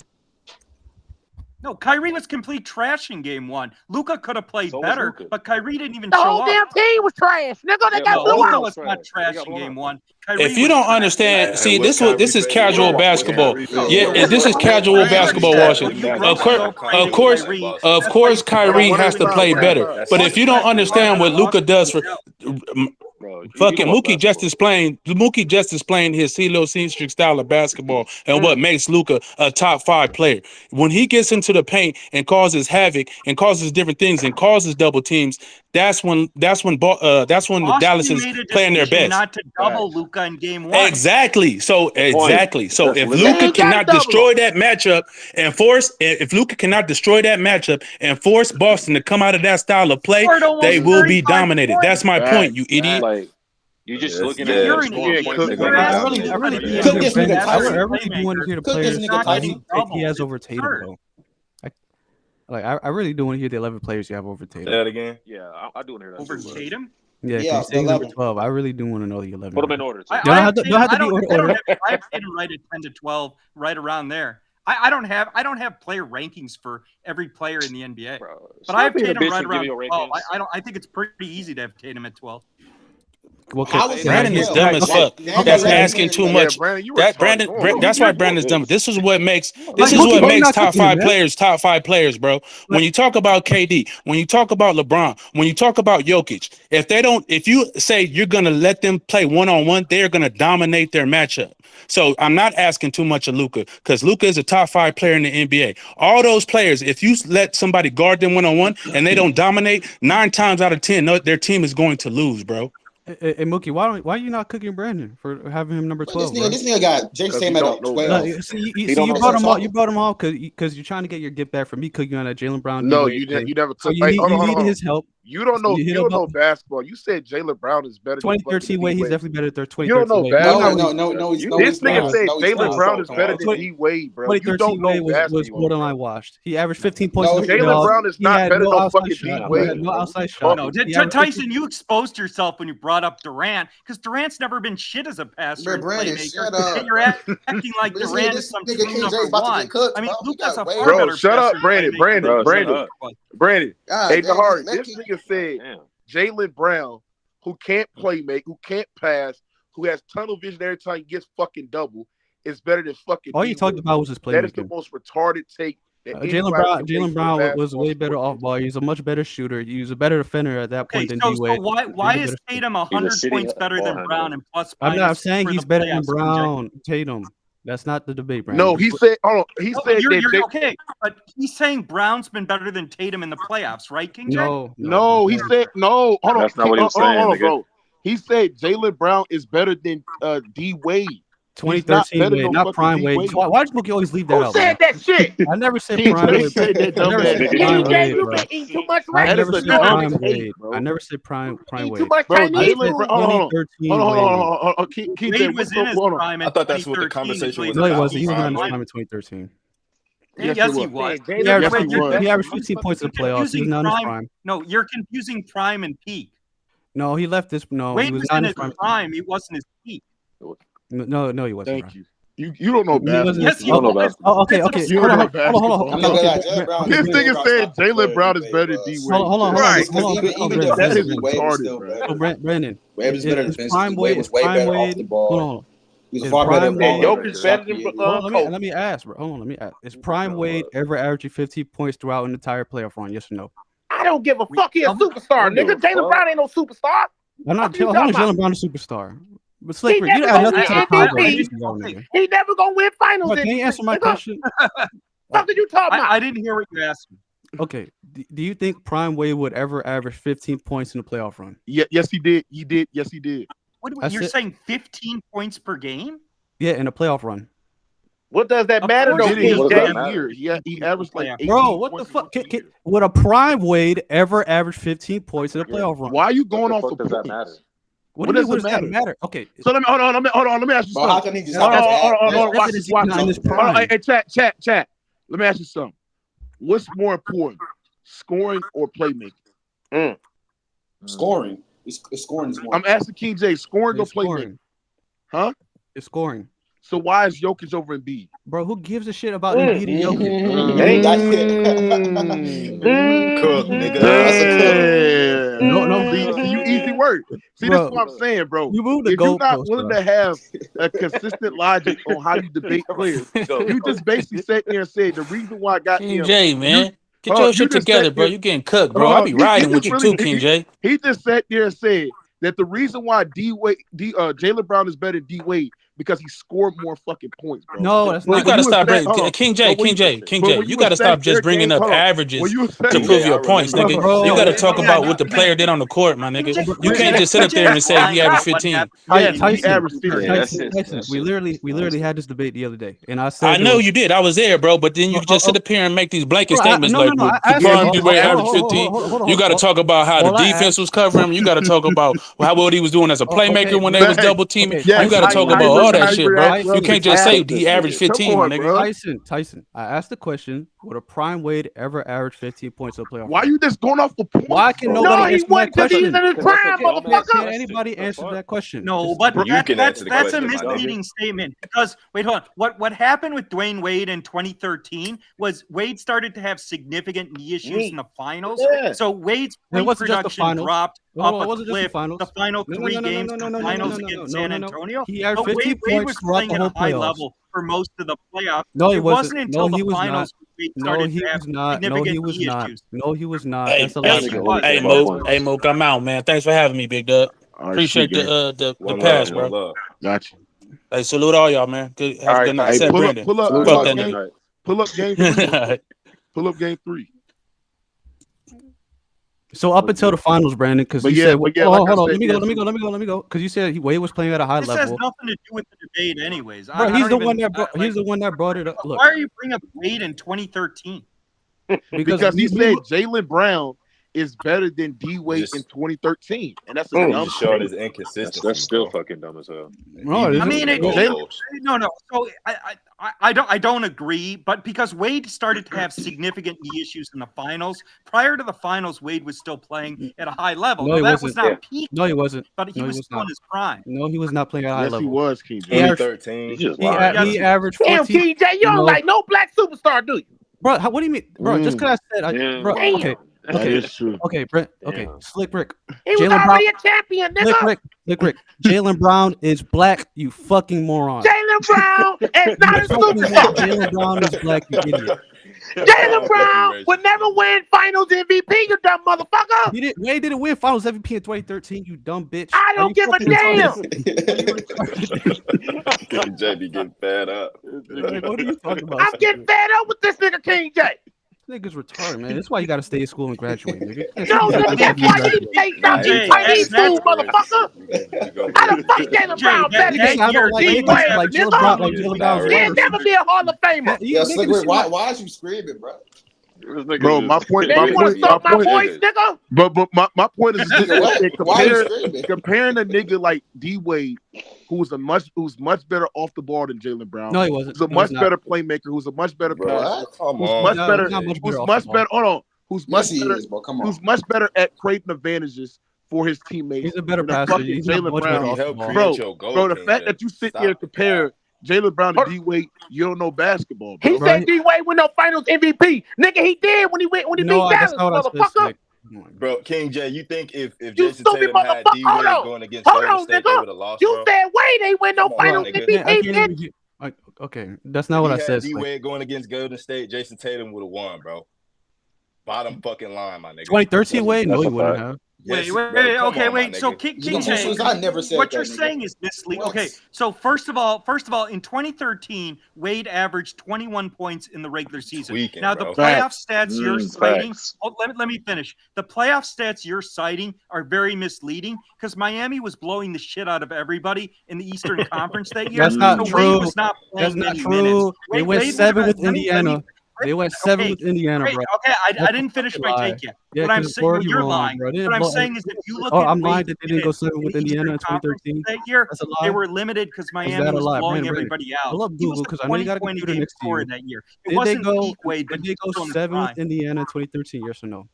No, Kyrie was complete trash in game 1. Luka could have played better, but Kyrie didn't even the show whole up. damn team was trash, nigga. They got blew Luka out. was not trash in game 1. Kyrie If you don't understand, see this is casual basketball. Yeah, this is casual basketball watching. Of course, Kyrie has to play better. But if you don't understand what Luka does for fucking Mookie just explained his heliocentric style of basketball and what makes Luka a top 5 player. When he gets into the paint and causes havoc and causes different things and causes double teams, that's when the Dallas is playing their best. Not to double Luka in game 1. Exactly. So if Luka cannot destroy that matchup and force Boston to come out of that style of play, they will be dominated. That's my point, you idiot. Like you're just looking at I really do want to hear the players he has over Tatum, though. I really do want to hear the 11 players you have over Tatum. Say that again. Yeah, I do want to hear that. Over Tatum? Yeah, number 12. I really do want to know the 11. Put them in order. I have Tatum right at 10 to 12, right around there. I don't have player rankings for every player in the NBA, but I have Tatum right around 12. I think it's pretty easy to have Tatum at 12. Brandon is dumb as fuck. That's asking too much. That's why Brandon's dumb. This is what makes top 5 players, bro. When you talk about KD, when you talk about LeBron, when you talk about Jokic, if you say you're gonna let them play one-on-one, they're gonna dominate their matchup. So I'm not asking too much of Luka because Luka is a top 5 player in the NBA. All those players, if you let somebody guard them one-on-one and they don't dominate, 9 times out of 10, their team is going to lose, bro. Hey Mookie, why are you not cooking Brandon for having him number 12? This nigga got Jason Tatum at 12. You brought him off because you're trying to get your get back from me cooking on that Jaylen Brown. No, you never took. So you needed his help. You don't know basketball. You said Jaylen Brown is better. 2013 way, he's definitely better than 2013. You don't know basketball. No. This nigga said Jaylen Brown is better than D Wade, bro. 2013 way was borderline washed. He averaged 15 points. Jaylen Brown is not better than fucking D Wade. No outside shot. No, Tyson, you exposed yourself when you brought up Durant because Durant's never been shit as a passer and playmaker. You're acting like Durant is some team number 1. I mean, Luka's a far better passer. Shut up, Brandon. Hey, Nahari, this nigga said Jaylen Brown, who can't make, who can't pass, who has tunnel vision every time he gets fucking double, is better than fucking. All you talked about was his play. That is the most retarded take Jaylen Brown was way better off ball. He's a much better shooter. He was a better defender at that point than D-Wade. So why is Tatum 100 points better than Brown and plus? I'm not saying he's better than Brown. Tatum. That's not the debate, Brandon. No, he said. Hold on. He said you're okay, but he's saying Brown's been better than Tatum in the playoffs, right, King J? No, he said no. Hold on. That's not what he was saying, bro. He said Jaylen Brown is better than D-Wade. 2013 Wade, not prime Wade. Why does Mookie always leave that out? Who said that shit? I never said prime Wade. Eating too much I rice. never said prime Wade. I never said prime Wade. Too much Chinese. Hold on. Wade was in his prime. I thought that's what the conversation was. No, he wasn't. He was not in his prime in 2013. Yes, he was. He averaged 15 points in the playoffs. He was not in his prime. No, you're confusing prime and peak. No, he left this. No, Wade he was was not in in his his prime. He wasn't his peak. No, he wasn't. Thank you. You don't know basketball. Yes, you know basketball. Oh, okay. You don't know I'm basketball. not gonna lie, Jaylen Brown. This nigga said Jaylen Brown is better than D-Wade. Hold on. Even That is defensively, Wade was still retarded, better. Brandon. Wade was better defensively. Wade was way better off the ball. Hold on. He was far better. Jokić better than Let me ask, bro. Hold on, let me ask. Is Prime Wade ever averaging 15 points throughout an entire playoff run? Yes or no? I don't give a fuck. He a superstar, nigga. Jaylen Brown ain't no superstar. I'm not telling Jaylen Brown a superstar. But Slick Rick, you had nothing to the He never gonna win finals. Can you answer my question? What are you talking about? I didn't hear what you asked me. Okay. Do you think Prime Wade would ever average 15 points in the playoff run? Yes, he did. Yes, he did. You're saying 15 points per game? Yeah, in a playoff run. What does that matter though? He averaged like 18 bro, what the fuck? Would a Prime Wade ever average 15 points in a playoff run? Why are you going off What the does that points? matter? What does that matter? Okay. So let me hold on. Let me ask you Bro, how something. can he just Hold on. Watch this. Prime. Chat. Let me ask you something. What's more important, scoring or playmaking? scoring? It's scoring is more. I'm asking King J, scoring or playmaking? Huh? It's scoring. So why is Jokic over Embiid? Bro, who gives a shit about Embiid and Jokic? They got it. Cook, nigga. No. See, you easy work. See, this is what I'm saying, bro. If you're not willing to have a consistent logic on how you debate players, you just basically sat there and said the reason why I got King J, man. Get your shit together, bro. You getting cooked, bro. I be riding with you too, King J. He just sat there and said that the reason why Jaylen Brown is better than D-Wade because he scored more fucking points, bro. No, that's not. You gotta stop King J. You gotta stop just bringing up averages to prove your points, nigga. You gotta talk about what the player did on the court, my nigga. You can't just sit up there and say he averaged 15. Tyson, we literally had this debate the other day, and I said I know you did. I was there, bro. But then you just sit up here and make these blanket statements like D-Wade averaged 15. You gotta talk about how the defense was covering him. You gotta talk about how well he was doing as a playmaker when they was double teaming. You gotta talk about all that shit, bro. You can't just say he averaged 15, my nigga. Tyson, I asked the question: would a Prime Wade ever average 15 points in a playoff? Why are you just going off the point? Why can nobody answer that question? Can anybody answer that question? No, but that's a misleading statement because hold on. What happened with Dwayne Wade in 2013 was Wade started to have significant knee issues in the finals. So Wade's production dropped off a cliff. The final 3 games, the finals against San Antonio. He had 50 Wade points was throughout playing the at whole a high playoffs. level for most of the playoffs. No, he it wasn't until the finals he started to have significant knee issues. No, he was not. Hey, Mook, I'm out, man. Thanks for having me, big dog. Appreciate the pass, bro. Gotcha. Hey, salute all y'all, man. Good. Have a good night. Hey, Brandon. pull up game 3. Pull up game 3. So up until the finals, Brandon, because you said, hold on, let me go. Because you said Wade was playing at a high level. This has nothing to do with the debate, anyways. Bro, he's the one that brought it up. Look, why are you bringing up Wade in 2013? Because he said Jaylen Brown is better than D-Wade in 2013 , and that's a dumb showing his inconsistency. That's still fucking dumb as hell. No. I mean, no. So I don't agree, but because Wade started to have significant knee issues in the finals. Prior to the finals, Wade was still playing at a high level. No, that was not peak. No, he wasn't. But he was still in his prime. No, he was not playing at a high level. He was, King. 2013. He averaged 14. Damn, TJ, you don't like no black superstar, do you? Bro, what do you mean? Bro, just because I said, bro, okay. Okay, that's true. Okay, Brent. Okay, Slick Rick. He was already a champion, nigga. Slick Rick. Jaylen Brown is black, you fucking moron. Jaylen Brown is not a superstar. Jaylen Brown is black, you idiot. Jaylen Brown would never win Finals MVP. You dumb motherfucker. Wade didn't win Finals MVP in 2013. You dumb bitch. I don't give a damn. King J be getting fed up. What are you talking about? I'm getting fed up with this nigga King J. Nigga's retarded, man. That's why you gotta stay in school and graduate, nigga. No, nigga, that's why you take out these Chinese food, motherfucker. How the fuck Jaylen Brown better than like Jaylen Brown. He'll never be a Hall of Famer. Yeah, Slick, why is you screaming, bro? Bro, my point. Man, you want to stop my voice, nigga? But my point is Why comparing a nigga like D Wade, who's much better off the ball than Jaylen Brown. No, he wasn't. Who's a much better playmaker. Who's a much better passer. Who's much better. Who's much better. Hold on. Who's much better? Who's much better at creating advantages for his teammates. He's a better passer. He's Jaylen Brown. Bro, the fact that you sit there and compare Jaylen Brown to D Wade, you don't know basketball. Bro. He said D Wade win no Finals MVP. Nigga, he did when he beat Dallas, motherfucker. Bro, King J, you think if You Jason stupid Tatum had D Wade motherfucker. going against Hold Golden on, State, they would have nigga. lost? You Bro. said Wade ain't win no Finals MVP. Okay, that's not what I said. D Wade going against Golden State, Jason Tatum would have won, bro. Bottom fucking line, my nigga. 2013 Wade? No, he wouldn't have. Wait. So King J, I never said what that, you're nigga. saying is misleading. Okay, so first of all, in 2013, Wade averaged 21 points in the regular season. Tweaking, now the bro. playoff stats you're citing. Facts. Oh, let me finish. The playoff stats you're citing are very misleading because Miami was blowing the shit out of everybody in the Eastern Conference that year. That's not so true. Wade was not That's playing not many true. minutes. They went Wade 7 would have- with Indiana. They went 7 with Indiana, great. bro. Okay, I didn't finish my take yet. Yeah, What I'm 'cause saying, Florida you're won, lying. bro. They What didn't I'm blow- saying is, if you look Oh, at I'm lying Wade's that they didn't go minutes 7 with in the Indiana in Eastern Conference 2013. that year, That's a lie. they were limited because Miami that a was lie? blowing Brandon, everybody out. pull up He was Google, a 'cause I know you got a 20 computer game next to scorer you. that year. It Did they wasn't go? peak Wade, but Did they he go was still in his 7 with prime. Indiana in 2013? Yes or no?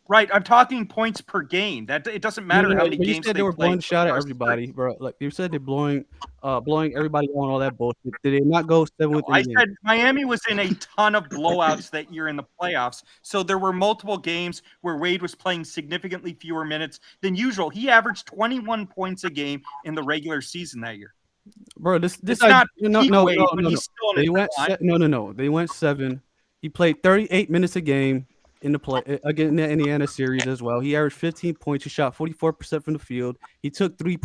Right, I'm talking points per game. That it doesn't matter how many but you games said they they were blowing played. shot at everybody, bro. Like you said, they're blowing everybody on all that bullshit. Did they not go 7 with I Indiana? said Miami was in a ton of blowouts that year in the playoffs. So there were multiple games where Wade was playing significantly fewer minutes than usual. He averaged 21 points a game in the regular season that year. Bro, this It's not peak Wade, but no. he's still in They his went prime. no. They went 7. He played 38 minutes a game in the play again in the Indiana series as well. He averaged 15 points. He shot 44% from the field. He took 3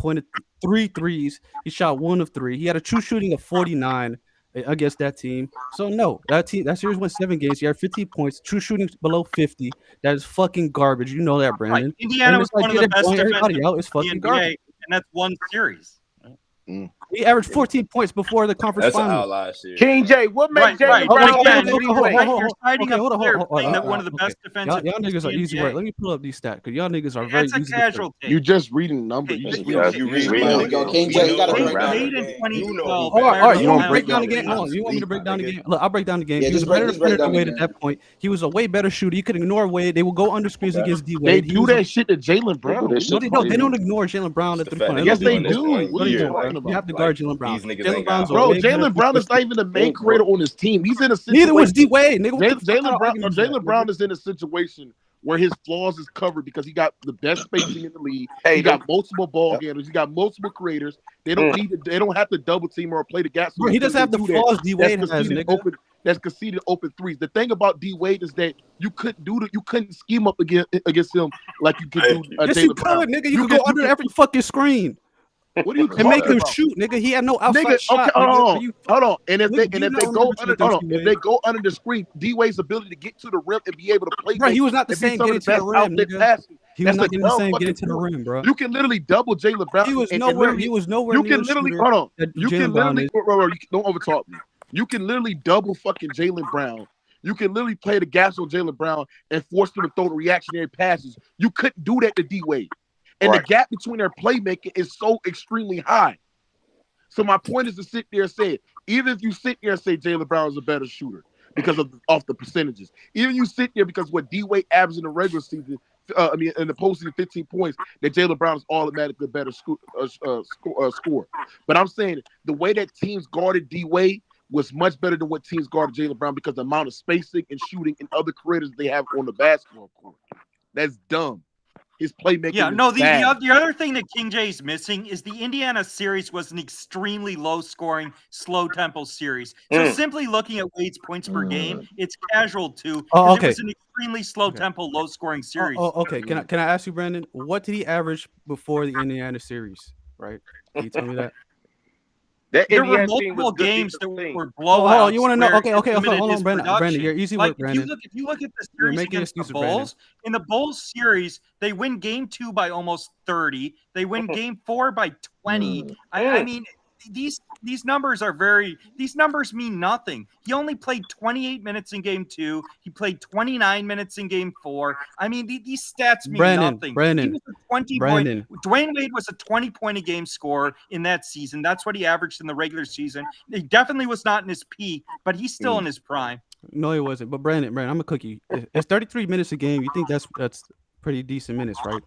threes. He shot 1 of 3. He had a true shooting of 49 against that team. So no, that series went 7 games. He had 15 points. True shooting below 50. That is fucking garbage. You know that, Brandon. Right. Indiana was one of the best blowing defensive everybody out. It's in the fucking NBA, garbage. and that's one series. He averaged 14 points before the conference That's an finals. outlier series. King J, what makes Right. Jaylen Brown better than You're D Wade? citing Okay, a hold on, player hold on, playing hold on. one of the best defensive Y'all niggas are teams in the easy NBA. work. Let me pull up these stats because y'all niggas are very That's a easy. casual take. You just reading numbers. Hey, You just you- reading. You read There you go, King J. You got to Wade break down. played in You know 2012. who All right. You You want don't me to break down the break game? down Hold on. You want me to break down the game? Look, I'll break down the game. Yeah, He was just break- better just break than down the Wade at game. that point. He was a way better shooter. You could ignore Wade. They will go under screens against D They Wade. do that shit to Jaylen Brown. They don't ignore Jaylen Brown at It's 3 the fact point. that Yes, they're they doing this do. point What are you year. talking about? You have to guard Jaylen Brown. These niggas Jaylen ain't Brown's got- Bro, a way better Jaylen Brown is not even the main creator on his team. He's in a situation. Neither was D Wade. Nigga, what the fuck kind Jaylen of Brown. argument is that, Jaylen Brown is in a situation where his flaws is covered because he got the best spacing in the league. Hey, He got multiple ball handlers. He got multiple creators. They don't need to, they don't have to double team or play the gap. Bro, he doesn't have the flaws D Wade has, nigga. That's conceded open threes. The thing about D Wade is that you couldn't scheme up against him like you could do Yes, you Jaylen Brown. could, nigga. You could go under every fucking screen. What are you And make him about? shoot, nigga. He had no outside Nigga, shot. okay, hold on. And if Nigga, they you don't go remember under, 2013, if they go under the screen, D Wade's ability to get to the rim and be able to play. Bro, he was not the same getting to the rim, nigga. He was not getting the same getting to the rim, bro. You can literally double Jaylen Brown. He was nowhere. He was nowhere. You can literally hold on. You can literally don't overtalk me. You can literally double fucking Jaylen Brown. You can literally play the gas on Jaylen Brown and force them to throw the reactionary passes. You couldn't do that to D Wade, and the gap between their playmaking is so extremely high. So my point is to sit there and say it. Even if you sit there and say Jaylen Brown is a better shooter because of the percentages, even you sit there because what D Wade averages in the regular season, in the postseason 15 points, that Jaylen Brown is automatically a better scorer. But I'm saying the way that teams guarded D Wade was much better than what teams guarded Jaylen Brown because the amount of spacing and shooting and other creators they have on the basketball court. That's dumb. His playmaking. Yeah, no. The bad. the other thing that King J is missing is the Indiana series was an extremely low-scoring, slow-tempo series. So simply looking at Wade's points per game, it's casual too. Oh, okay. It was an extremely slow-tempo, low-scoring series. Okay. Can I ask you, Brandon? What did he average before the Indiana series? Right? Can you tell me that? There were multiple games that were blowouts. Oh, you want to know? Okay. Hold on, Brandon. You're easy work, Brandon. If you look at the series against the Bulls, in the Bulls series, they win game 2 by almost 30. They win game 4 by 20. I mean, these numbers mean nothing. He only played 28 minutes in game 2. He played 29 minutes in game 4. I mean, these stats mean nothing. Brandon. Dwayne Wade was a 20-point a game scorer in that season. That's what he averaged in the regular season. He definitely was not in his peak, but he's still in his prime. No, he wasn't. But Brandon, I'm a cookie. It's 33 minutes a game. You think that's pretty decent minutes, right?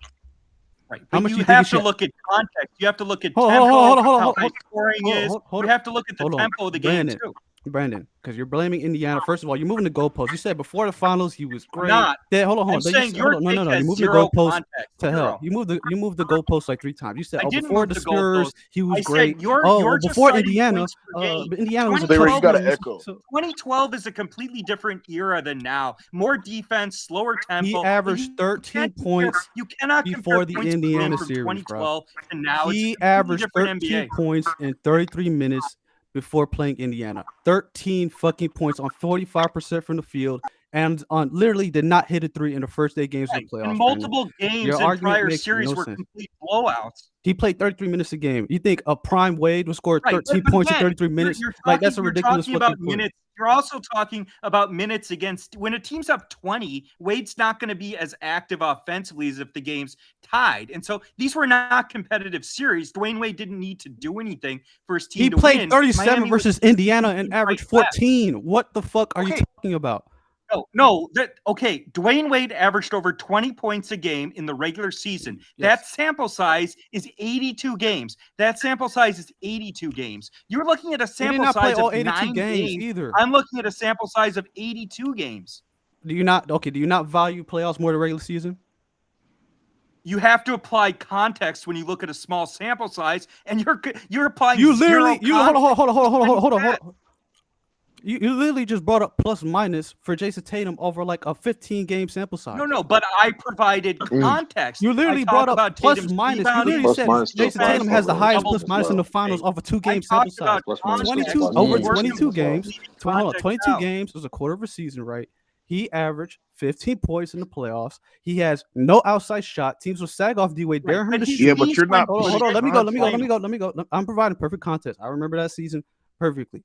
Right. But you have to look at context. You have to look at tempo, how high scoring is. You have to look at the tempo of the game, too. Brandon, because you're blaming Indiana. First of all, you're moving the goalpost. You said before the finals he was great. Hold on. I'm saying your no. You moved the goalpost to hell. You moved the goalpost like 3 times. You said before the Spurs he was great. Before Indiana, Indiana was. There you got to echo. 2012 is a completely different era than now. More defense, slower tempo. He averaged 13 points. You cannot before the Indiana series, 2012 to now. He averaged 13 points in 33 minutes. Before playing Indiana, 13 fucking points on 45% from the field, and on literally did not hit a 3 in the first 8 games of the playoffs. And multiple games in prior series were complete blowouts. He played 33 minutes a game. You think a prime Wade would score 13 points in 33 minutes? That's a ridiculous fucking point. You're also talking about minutes against when a team's up 20. Wade's not going to be as active offensively as if the game's tied. And so these were not competitive series. Dwayne Wade didn't need to do anything for his team. He played 37 versus Indiana and averaged 14. What the fuck are you talking about? Okay. Dwayne Wade averaged over 20 points a game in the regular season. Yes. That sample size is 82 games. You're looking at a sample size of 9 games either. I'm looking at a sample size of 82 games. Do you not value playoffs more than regular season? You have to apply context when you look at a small sample size, and you're applying. Hold on. You literally just brought up plus minus for Jason Tatum over like a 15-game sample size. No, but I provided context. You literally brought up plus minus. You literally said Jason Tatum has the highest plus minus in the finals off a 2-game sample size. 22 games. 22 games was a quarter of a season, right? He averaged 15 points in the playoffs. He has no outside shot. Teams will sag off D-Wade. They're him to shoot. Yeah, but you're not. Hold on. Let me go. I'm providing perfect context. I remember that season perfectly.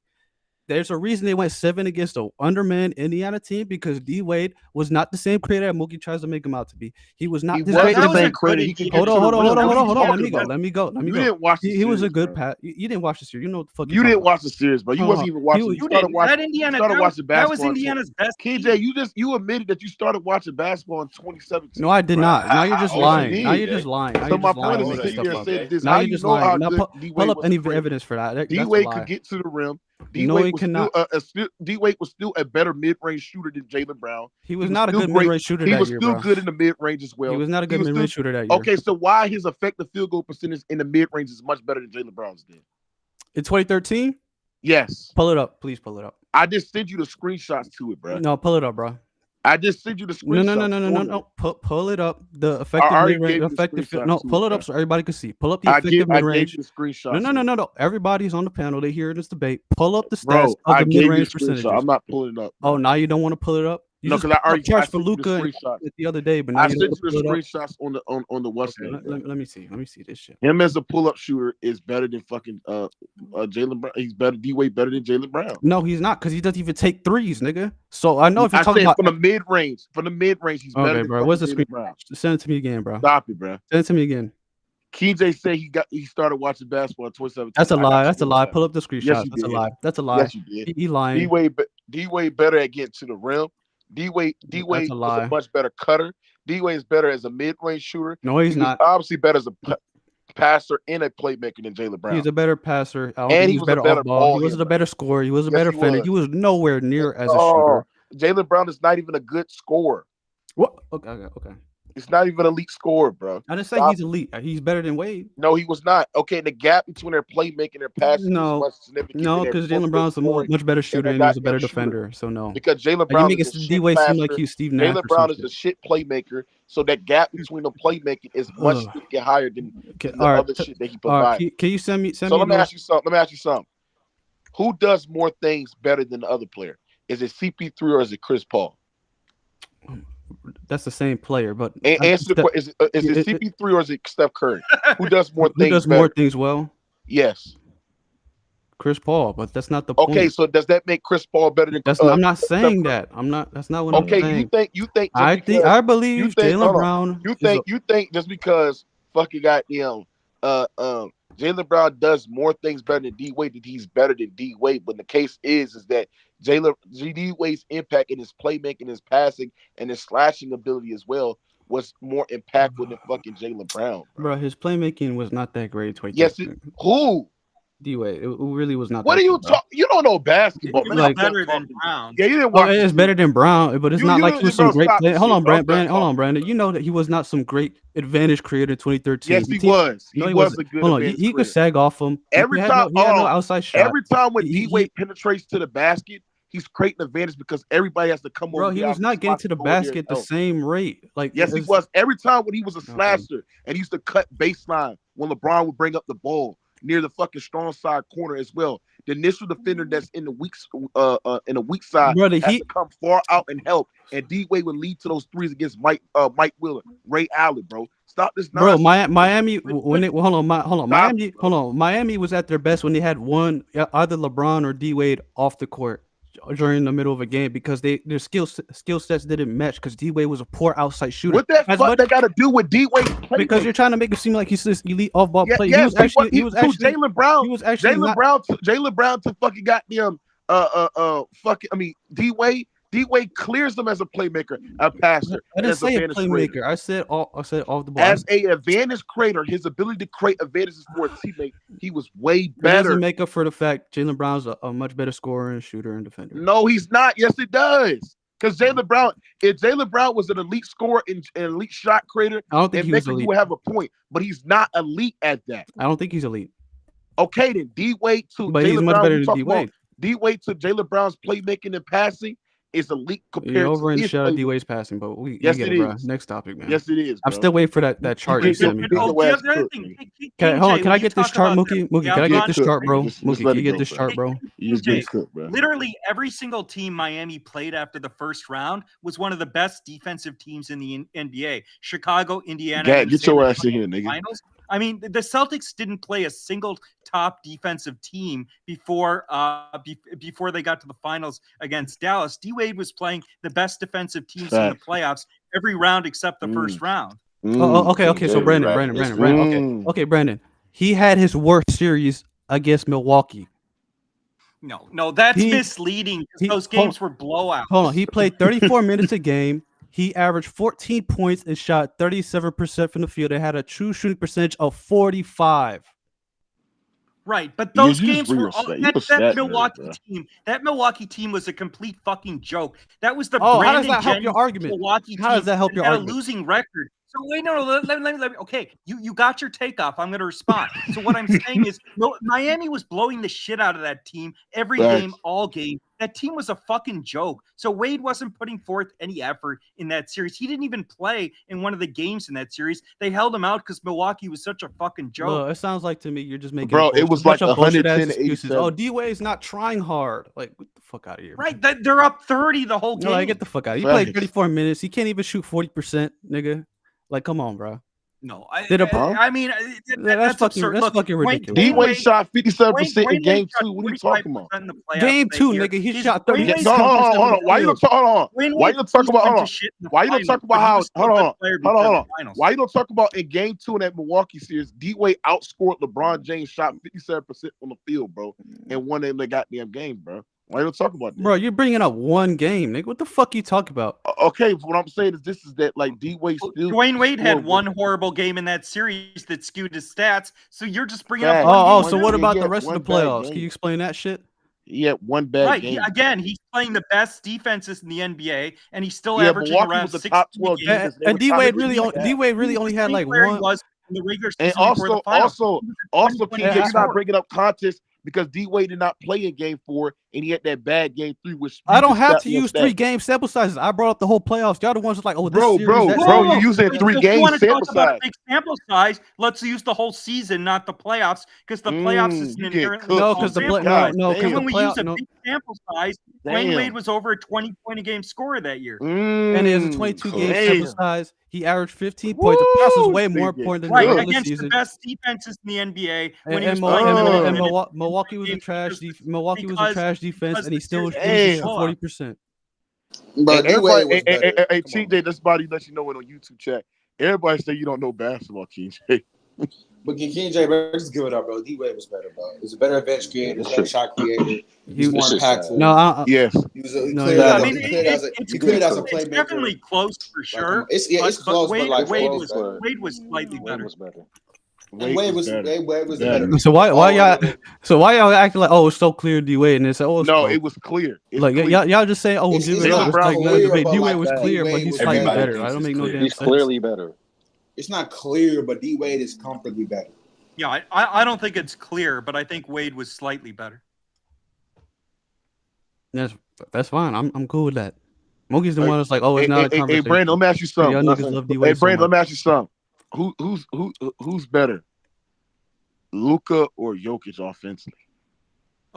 There's a reason they went 7 against an undermanned Indiana team because D-Wade was not the same creator that Mookie tries to make him out to be. He was not this great. Hold on. Let me go. You didn't watch the series. He was a good pat. You didn't watch the series. You know what the fuck you didn't watch the series, bro. You wasn't even watching. You started watching basketball. That was Indiana's best. KJ, you admitted that you started watching basketball in 2017. No, I did not. Now you're just lying. So my point is to sit here and say this. Now you're just lying. Pull up any evidence for that. D-Wade could get to the rim. D-Wade was still a better mid-range shooter than Jaylen Brown. He was not a good mid-range shooter that year, He was still good in the mid-range as well. He was not a good mid-range shooter that year. Okay, so why his effective field goal percentage in the mid-range is much better than Jaylen Brown's then? In 2013? Yes. Pull it up. Please pull it up. I just sent you the screenshots to it, bro. No, pull it up, bro. I just sent you the screenshots. No. Pull it up. The effective mid-range. No, pull it up so everybody can see. Pull up the effective mid-range. No. Everybody's on the panel. They hear this debate. Pull up the stats of the mid-range percentages. I'm not pulling it up. Oh, now you don't want to pull it up? No, because I already charged for Luka the other day, but now I sent you the screenshots on the Western. Let me see this shit. Him as a pull-up shooter is better than fucking Jaylen Brown. He's better. D-Wade better than Jaylen Brown. No, he's not, because he doesn't even take threes, nigga. So I know if you're talking about from the mid range, he's better. Okay, bro. What's the screen? Send it to me again, bro. Stop it, bro. Send it to me again. KJ said he started watching basketball in 2017. That's a lie. Pull up the screenshot. That's a lie. Yes, you did. He lying. D-Wade better at getting to the rim. D-Wade is a much better cutter. D-Wade is better as a mid-range shooter. No, he's not. Obviously better as a passer and a playmaker than Jaylen Brown. He's a better passer. And he was a better ball. He wasn't a better scorer. He was a better defender. He was nowhere near as a shooter. Jaylen Brown is not even a good scorer. What? Okay. He's not even an elite scorer, bro. I didn't say he's elite. He's better than Wade. No, he was not. Okay, the gap between their playmaking and their passing is much significant. No, because Jaylen Brown's a much better shooter and he's a better defender. So no. Because Jaylen Brown is a shit passer. Seem like he's Steve Nash. Jaylen Brown is a shit playmaker, so that gap between the playmaking is much higher than the other shit that he provides. Can you send me? So let me ask you something. Who does more things better than the other player? Is it CP3 or is it Chris Paul? That's the same player, but answer the question: is it CP3 or is it Steph Curry? Who does more things? Who does more things well? Yes, Chris Paul, but that's not the point. Okay, so does that make Chris Paul better than? I'm not saying that. I'm not. That's not what I'm saying. Okay, you think? I believe Jaylen Brown. You think just because fucking goddamn Jaylen Brown does more things better than D Wade that he's better than D Wade, but the case is that D Wade's impact in his playmaking, his passing, and his slashing ability as well was more impactful than fucking Jaylen Brown. Bro, his playmaking was not that great. Yes, who? D Wade, it really was not. What are you talking? You don't know basketball. It's better than Brown. Yeah, you didn't watch. It's better than Brown, but it's not like he was some great player. Hold on, Brandon. You know that he was not some great advantage creator in 2013. Yes, he was. He was a good. Hold on, he could sag off him every time. He had no outside shot. Every time when D Wade penetrates to the basket, he's creating advantage because everybody has to come over. Bro, he was not getting to the basket the same rate. Like yes, he was. Every time when he was a slasher and he used to cut baseline when LeBron would bring up the ball near the fucking strong side corner as well. The initial defender that's in the weak side has to come far out and help. And D Wade would lead to those threes against Mike Wheeler, Ray Allen, bro. Stop this nonsense. Bro, Miami Miami was at their best when they had either LeBron or D Wade off the court during the middle of a game because their skill sets didn't match because D Wade was a poor outside shooter. What that fuck they got to do with D Wade? Because you're trying to make it seem like he's this elite off ball player. Yes, he was actually Jaylen Brown. He was actually Jaylen Brown to fucking goddamn D Wade. D Wade clears them as a playmaker, a passer. I didn't say a playmaker. I said off the ball. As a advantage creator, his ability to create advantages for a teammate, he was way better. It doesn't make up for the fact Jaylen Brown's a much better scorer and shooter and defender. No, he's not. Yes, it does. Because Jaylen Brown, if Jaylen Brown was an elite scorer and an elite shot creator, I don't think he was elite. You would have a point, but he's not elite at that. I don't think he's elite. Okay, then D Wade too. But he's much better than D Wade. D Wade to Jaylen Brown's playmaking and passing is elite compared You're over to in shout out D Wade's passing, but we yes, get it bro. is. Next topic, man. Yes, it is. I'm still waiting for that chart you sent me. The other thing, hold on, can I get this chart, Mookie? Mookie, can I get this chart, bro? Mookie, can you get this chart, bro? Literally every single team Miami played after the first round was one of the best defensive teams in the NBA. Chicago, Indiana. Get your ass in here, nigga. Finals. I mean, the Celtics didn't play a single top defensive team before they got to the finals against Dallas. D Wade was playing the best defensive teams in the playoffs every round except the first round. Okay. So Brandon. Okay, Brandon. He had his worst series against Milwaukee. No, that's misleading because those games were blowouts. Hold on, he played 34 minutes a game. He averaged 14 points and shot 37% from the field. They had a true shooting percentage of 45. Right, but those games were that Milwaukee team. That Milwaukee team was a complete fucking joke. That was the how does that help your argument? Milwaukee how does that help your argument? A losing record. So wait, no, let me. Okay, you got your takeoff. I'm going to respond. So what I'm saying is, Miami was blowing the shit out of that team every game, all game. That team was a fucking joke. So Wade wasn't putting forth any effort in that series. He didn't even play in one of the games in that series. They held him out because Milwaukee was such a fucking joke. Well, it sounds like to me you're just making it was like 110 excuses. Oh, D Wade's not trying hard. Like, get the fuck out of here. Right, they're up 30 the whole game. No, get the fuck out. He played 34 minutes. He can't even shoot 40%, nigga. Like, come on, bro. No, I mean that's fucking ridiculous. D Wade shot 57% in game 2. What are you talking about? Game 2, nigga. He shot 30. Hold on. Why you don't talk? Why you don't talk about? Why you don't talk about how? Hold on. Why you don't talk about in game 2 in that Milwaukee series? D Wade outscored LeBron James, shot 57% from the field, bro, and won them the goddamn game, bro. Why you don't talk about that? Bro, you're bringing up one game, nigga. What the fuck you talking about? Okay, what I'm saying is that like D Wade still. Dwayne Wade had one horrible game in that series that skewed his stats. So you're just bringing up. So what about the rest of the playoffs? Can you explain that shit? He had one bad game. Again, he's playing the best defenses in the NBA, and he's still Yeah, averaging Milwaukee around was the 60 top 12 games. defense. And D-Wade really only had like Where he one. was in the regular And season before the finals. also, He was a 20-20 PJ, you're scorer. not bringing up context because D-Wade did not play in Game 4, and he had that bad Game 3. Which I don't have to you use 3 game sample sizes. I brought up the whole playoffs. Y'all the ones that's like, oh, this Bro, series, bro, that bro, series. you're using If 3 you game want to sample talk about size. a big sample size, let's use the whole season, not the playoffs, because the playoffs is an you get inherently cooked. No, small because the sample play, size. no, Damn. because And the when we use playoff, a no. big sample size, Damn. Dwayne Wade was over a 20-point a game scorer that year. And it was a 22 game sample Damn. size. He averaged 15 points. The playoffs was way more Nigga. important than Right, the regular against season. the best defenses in the NBA when And, he was and, playing and, them in and minutes. Milwaukee was a trash. Milwaukee was a Because- trash defense, because and he still the finished series for was 40%. But And D-Wade was everybody, better. hey, Come on. TJ, this body let you know it on YouTube chat. Everybody say you don't know basketball, TJ. But King J, bro, just give it up, bro. D-Wade was better, bro. He's a better bench creator, he's a better shot creator. He's more impactful. No, Yes. He was he No, cleared yeah, as I a- mean, he cleared as a it's he cleared as a it's playmaker. definitely close for sure. It's but close, Wade, but like Wade Wade was better. Wade was slightly Wade better. was better. Wade was better. Wade was Better. better. So why All y'all of it. acting like, oh, it's so clear D-Wade, and it's oh, it's No, close. it was clear. It's Like clear. y'all just saying, oh, It's give it not up. It's Brown like was no clear, debate. but D-Wade like was that. clear, but D-Wade he's was slightly Everybody better. thinks I don't it's make no clear. damn He's sense. clearly better. It's not clear, but D-Wade is comfortably better. Yeah, I don't think it's clear, but I think Wade was slightly better. That's fine. I'm cool with that. Mookie's the one that's like, oh, it's not a Hey, conversation. Brandon, let me ask you something. Y'all niggas love D-Wade Hey, so Brandon, let much. me ask you something. Who's better, Luka or Jokic offensively?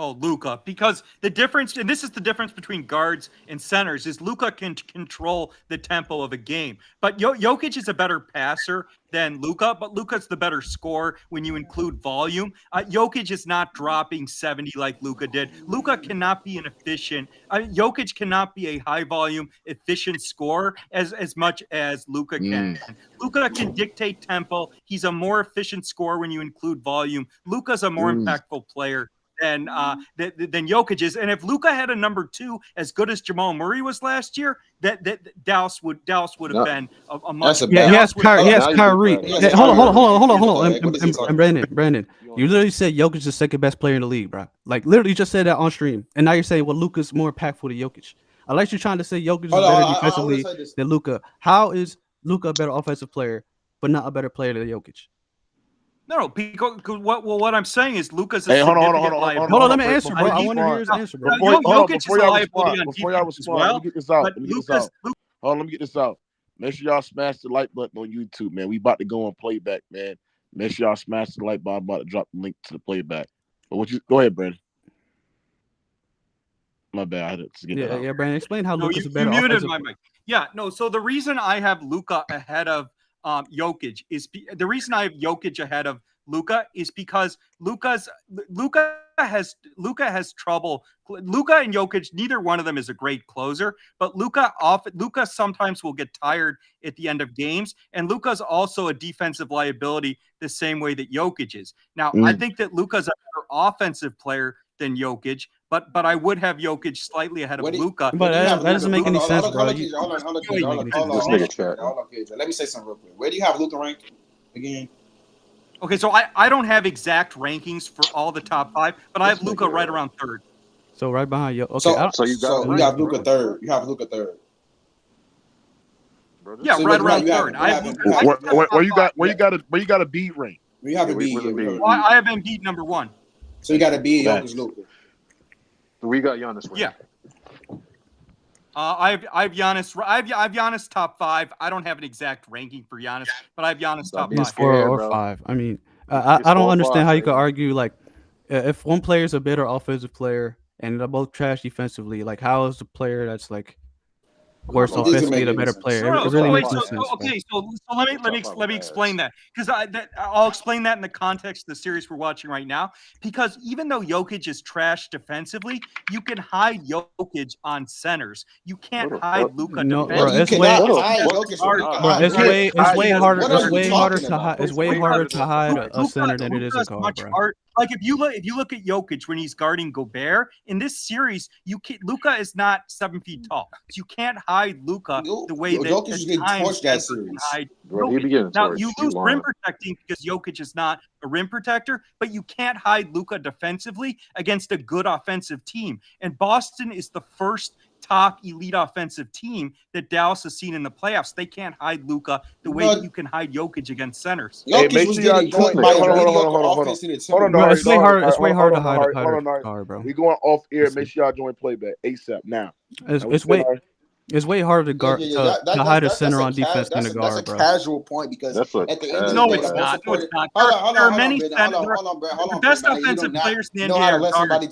Oh, Luka, because the difference, and this is the difference between guards and centers, is Luka can control the tempo of a game. But Jokic is a better passer than Luka, but Luka's the better scorer when you include volume. Jokic is not dropping 70 like Luka did. Luka cannot be an efficient. Jokic cannot be a high volume, efficient scorer as much as Luka can. Luka can dictate tempo. He's a more efficient scorer when you include volume. Luka's a more impactful player than Jokic is. And if Luka had a number 2 as good as Jamal Murray was last year, that Dallas would have been a much. That's a Yeah, he has bad- Kyrie. Yeah, Hey, hold on. What is he talking And Brandon, you literally said Jokic is the second best player in the league, bro. Like literally, you just said that on stream, and now you're saying, well, Luka's more impactful than Jokic. I like you trying to say Jokic is Hold on, better I defensively wanna say this. than Luka. How is Luka a better offensive player, but not a better player than Jokic? No, because what I'm saying is Luka's a Hey, hold on, significant liability. Hold on, let me before- answer, before bro. I you want to hear his respond. answer, bro. Jokic is Before a y'all liability respond, on before y'all defense as respond, well, let me get this out. but Let me get this Luka's out. Hold on, let me get this out. Make sure y'all smash the like button on YouTube, man. We about to go on playback, man. Make sure y'all smash the like button. I'm about to drop the link to the playback. But go ahead, Brandon. My bad. I had to get that out. Yeah, Brandon, explain how No, Luka's you a better muted offensive my mic. Yeah, no. So the reason I have Luka ahead of Jokic is the reason I have Jokic ahead of Luka is because Luka has trouble. Luka and Jokic, neither one of them is a great closer, but Luka sometimes will get tired at the end of games, and Luka's also a defensive liability the same way that Jokic is. Now, I think that Luka's a better offensive player than Jokic, but I would have Jokic slightly ahead of Luka. But that doesn't make any sense, bro. Hold on, KJ. Let me say something real quick. Where do you have Luka ranked again? Okay, so I don't have exact rankings for all the top 5, but I have Luka right around 3rd. So right behind you. Okay, So you have Luka 3rd. You have Luka 3rd. Yeah, So right around you have- 3rd. you I have- have Where you got a beat rank? You have a B. I have Embiid number 1. So you got to be Jokic, Luka. We got Giannis. Yeah. I have Giannis. I have Giannis top 5. I don't have an exact ranking for Giannis, but I have Giannis top 5. It's 4 or 5. I mean, I don't understand how you could argue like if one player is a better offensive player and they're both trash defensively. Like, how is the player that's like worse offensively the better player? It really makes no sense. Okay, so let me explain that, because I'll explain that in the context of the series we're watching right now. Because even though Jokic is trash defensively, you can hide Jokic on centers. You can't hide Luka. No, bro, it's way harder to hide a center than it is a guard, bro. Like if you look at Jokić when he's guarding Gobert in this series, Luka is not 7 feet tall, so you can't hide Luka the way that Jokić is getting torched that series. Bro, he be getting now torched. you lose rim protecting because Jokić is not a rim protector, but you can't hide Luka defensively against a good offensive team. And Boston is the first top elite offensive team that Dallas has seen in the playoffs. They can't hide Luka the way that you can hide Jokić against centers. Jokić was getting cooked by a mediocre offense in the Hold Bro, on, it's way hard to hide Nari. guard, bro. We going off air. Make sure y'all join playback ASAP now. It's way harder to hide a center on defense than a guard, bro. That's a casual point because at the end of the No, day, it's not. No, it's not. Hold on, there are many hold on, Brad. the best offensive players in the NBA are guards.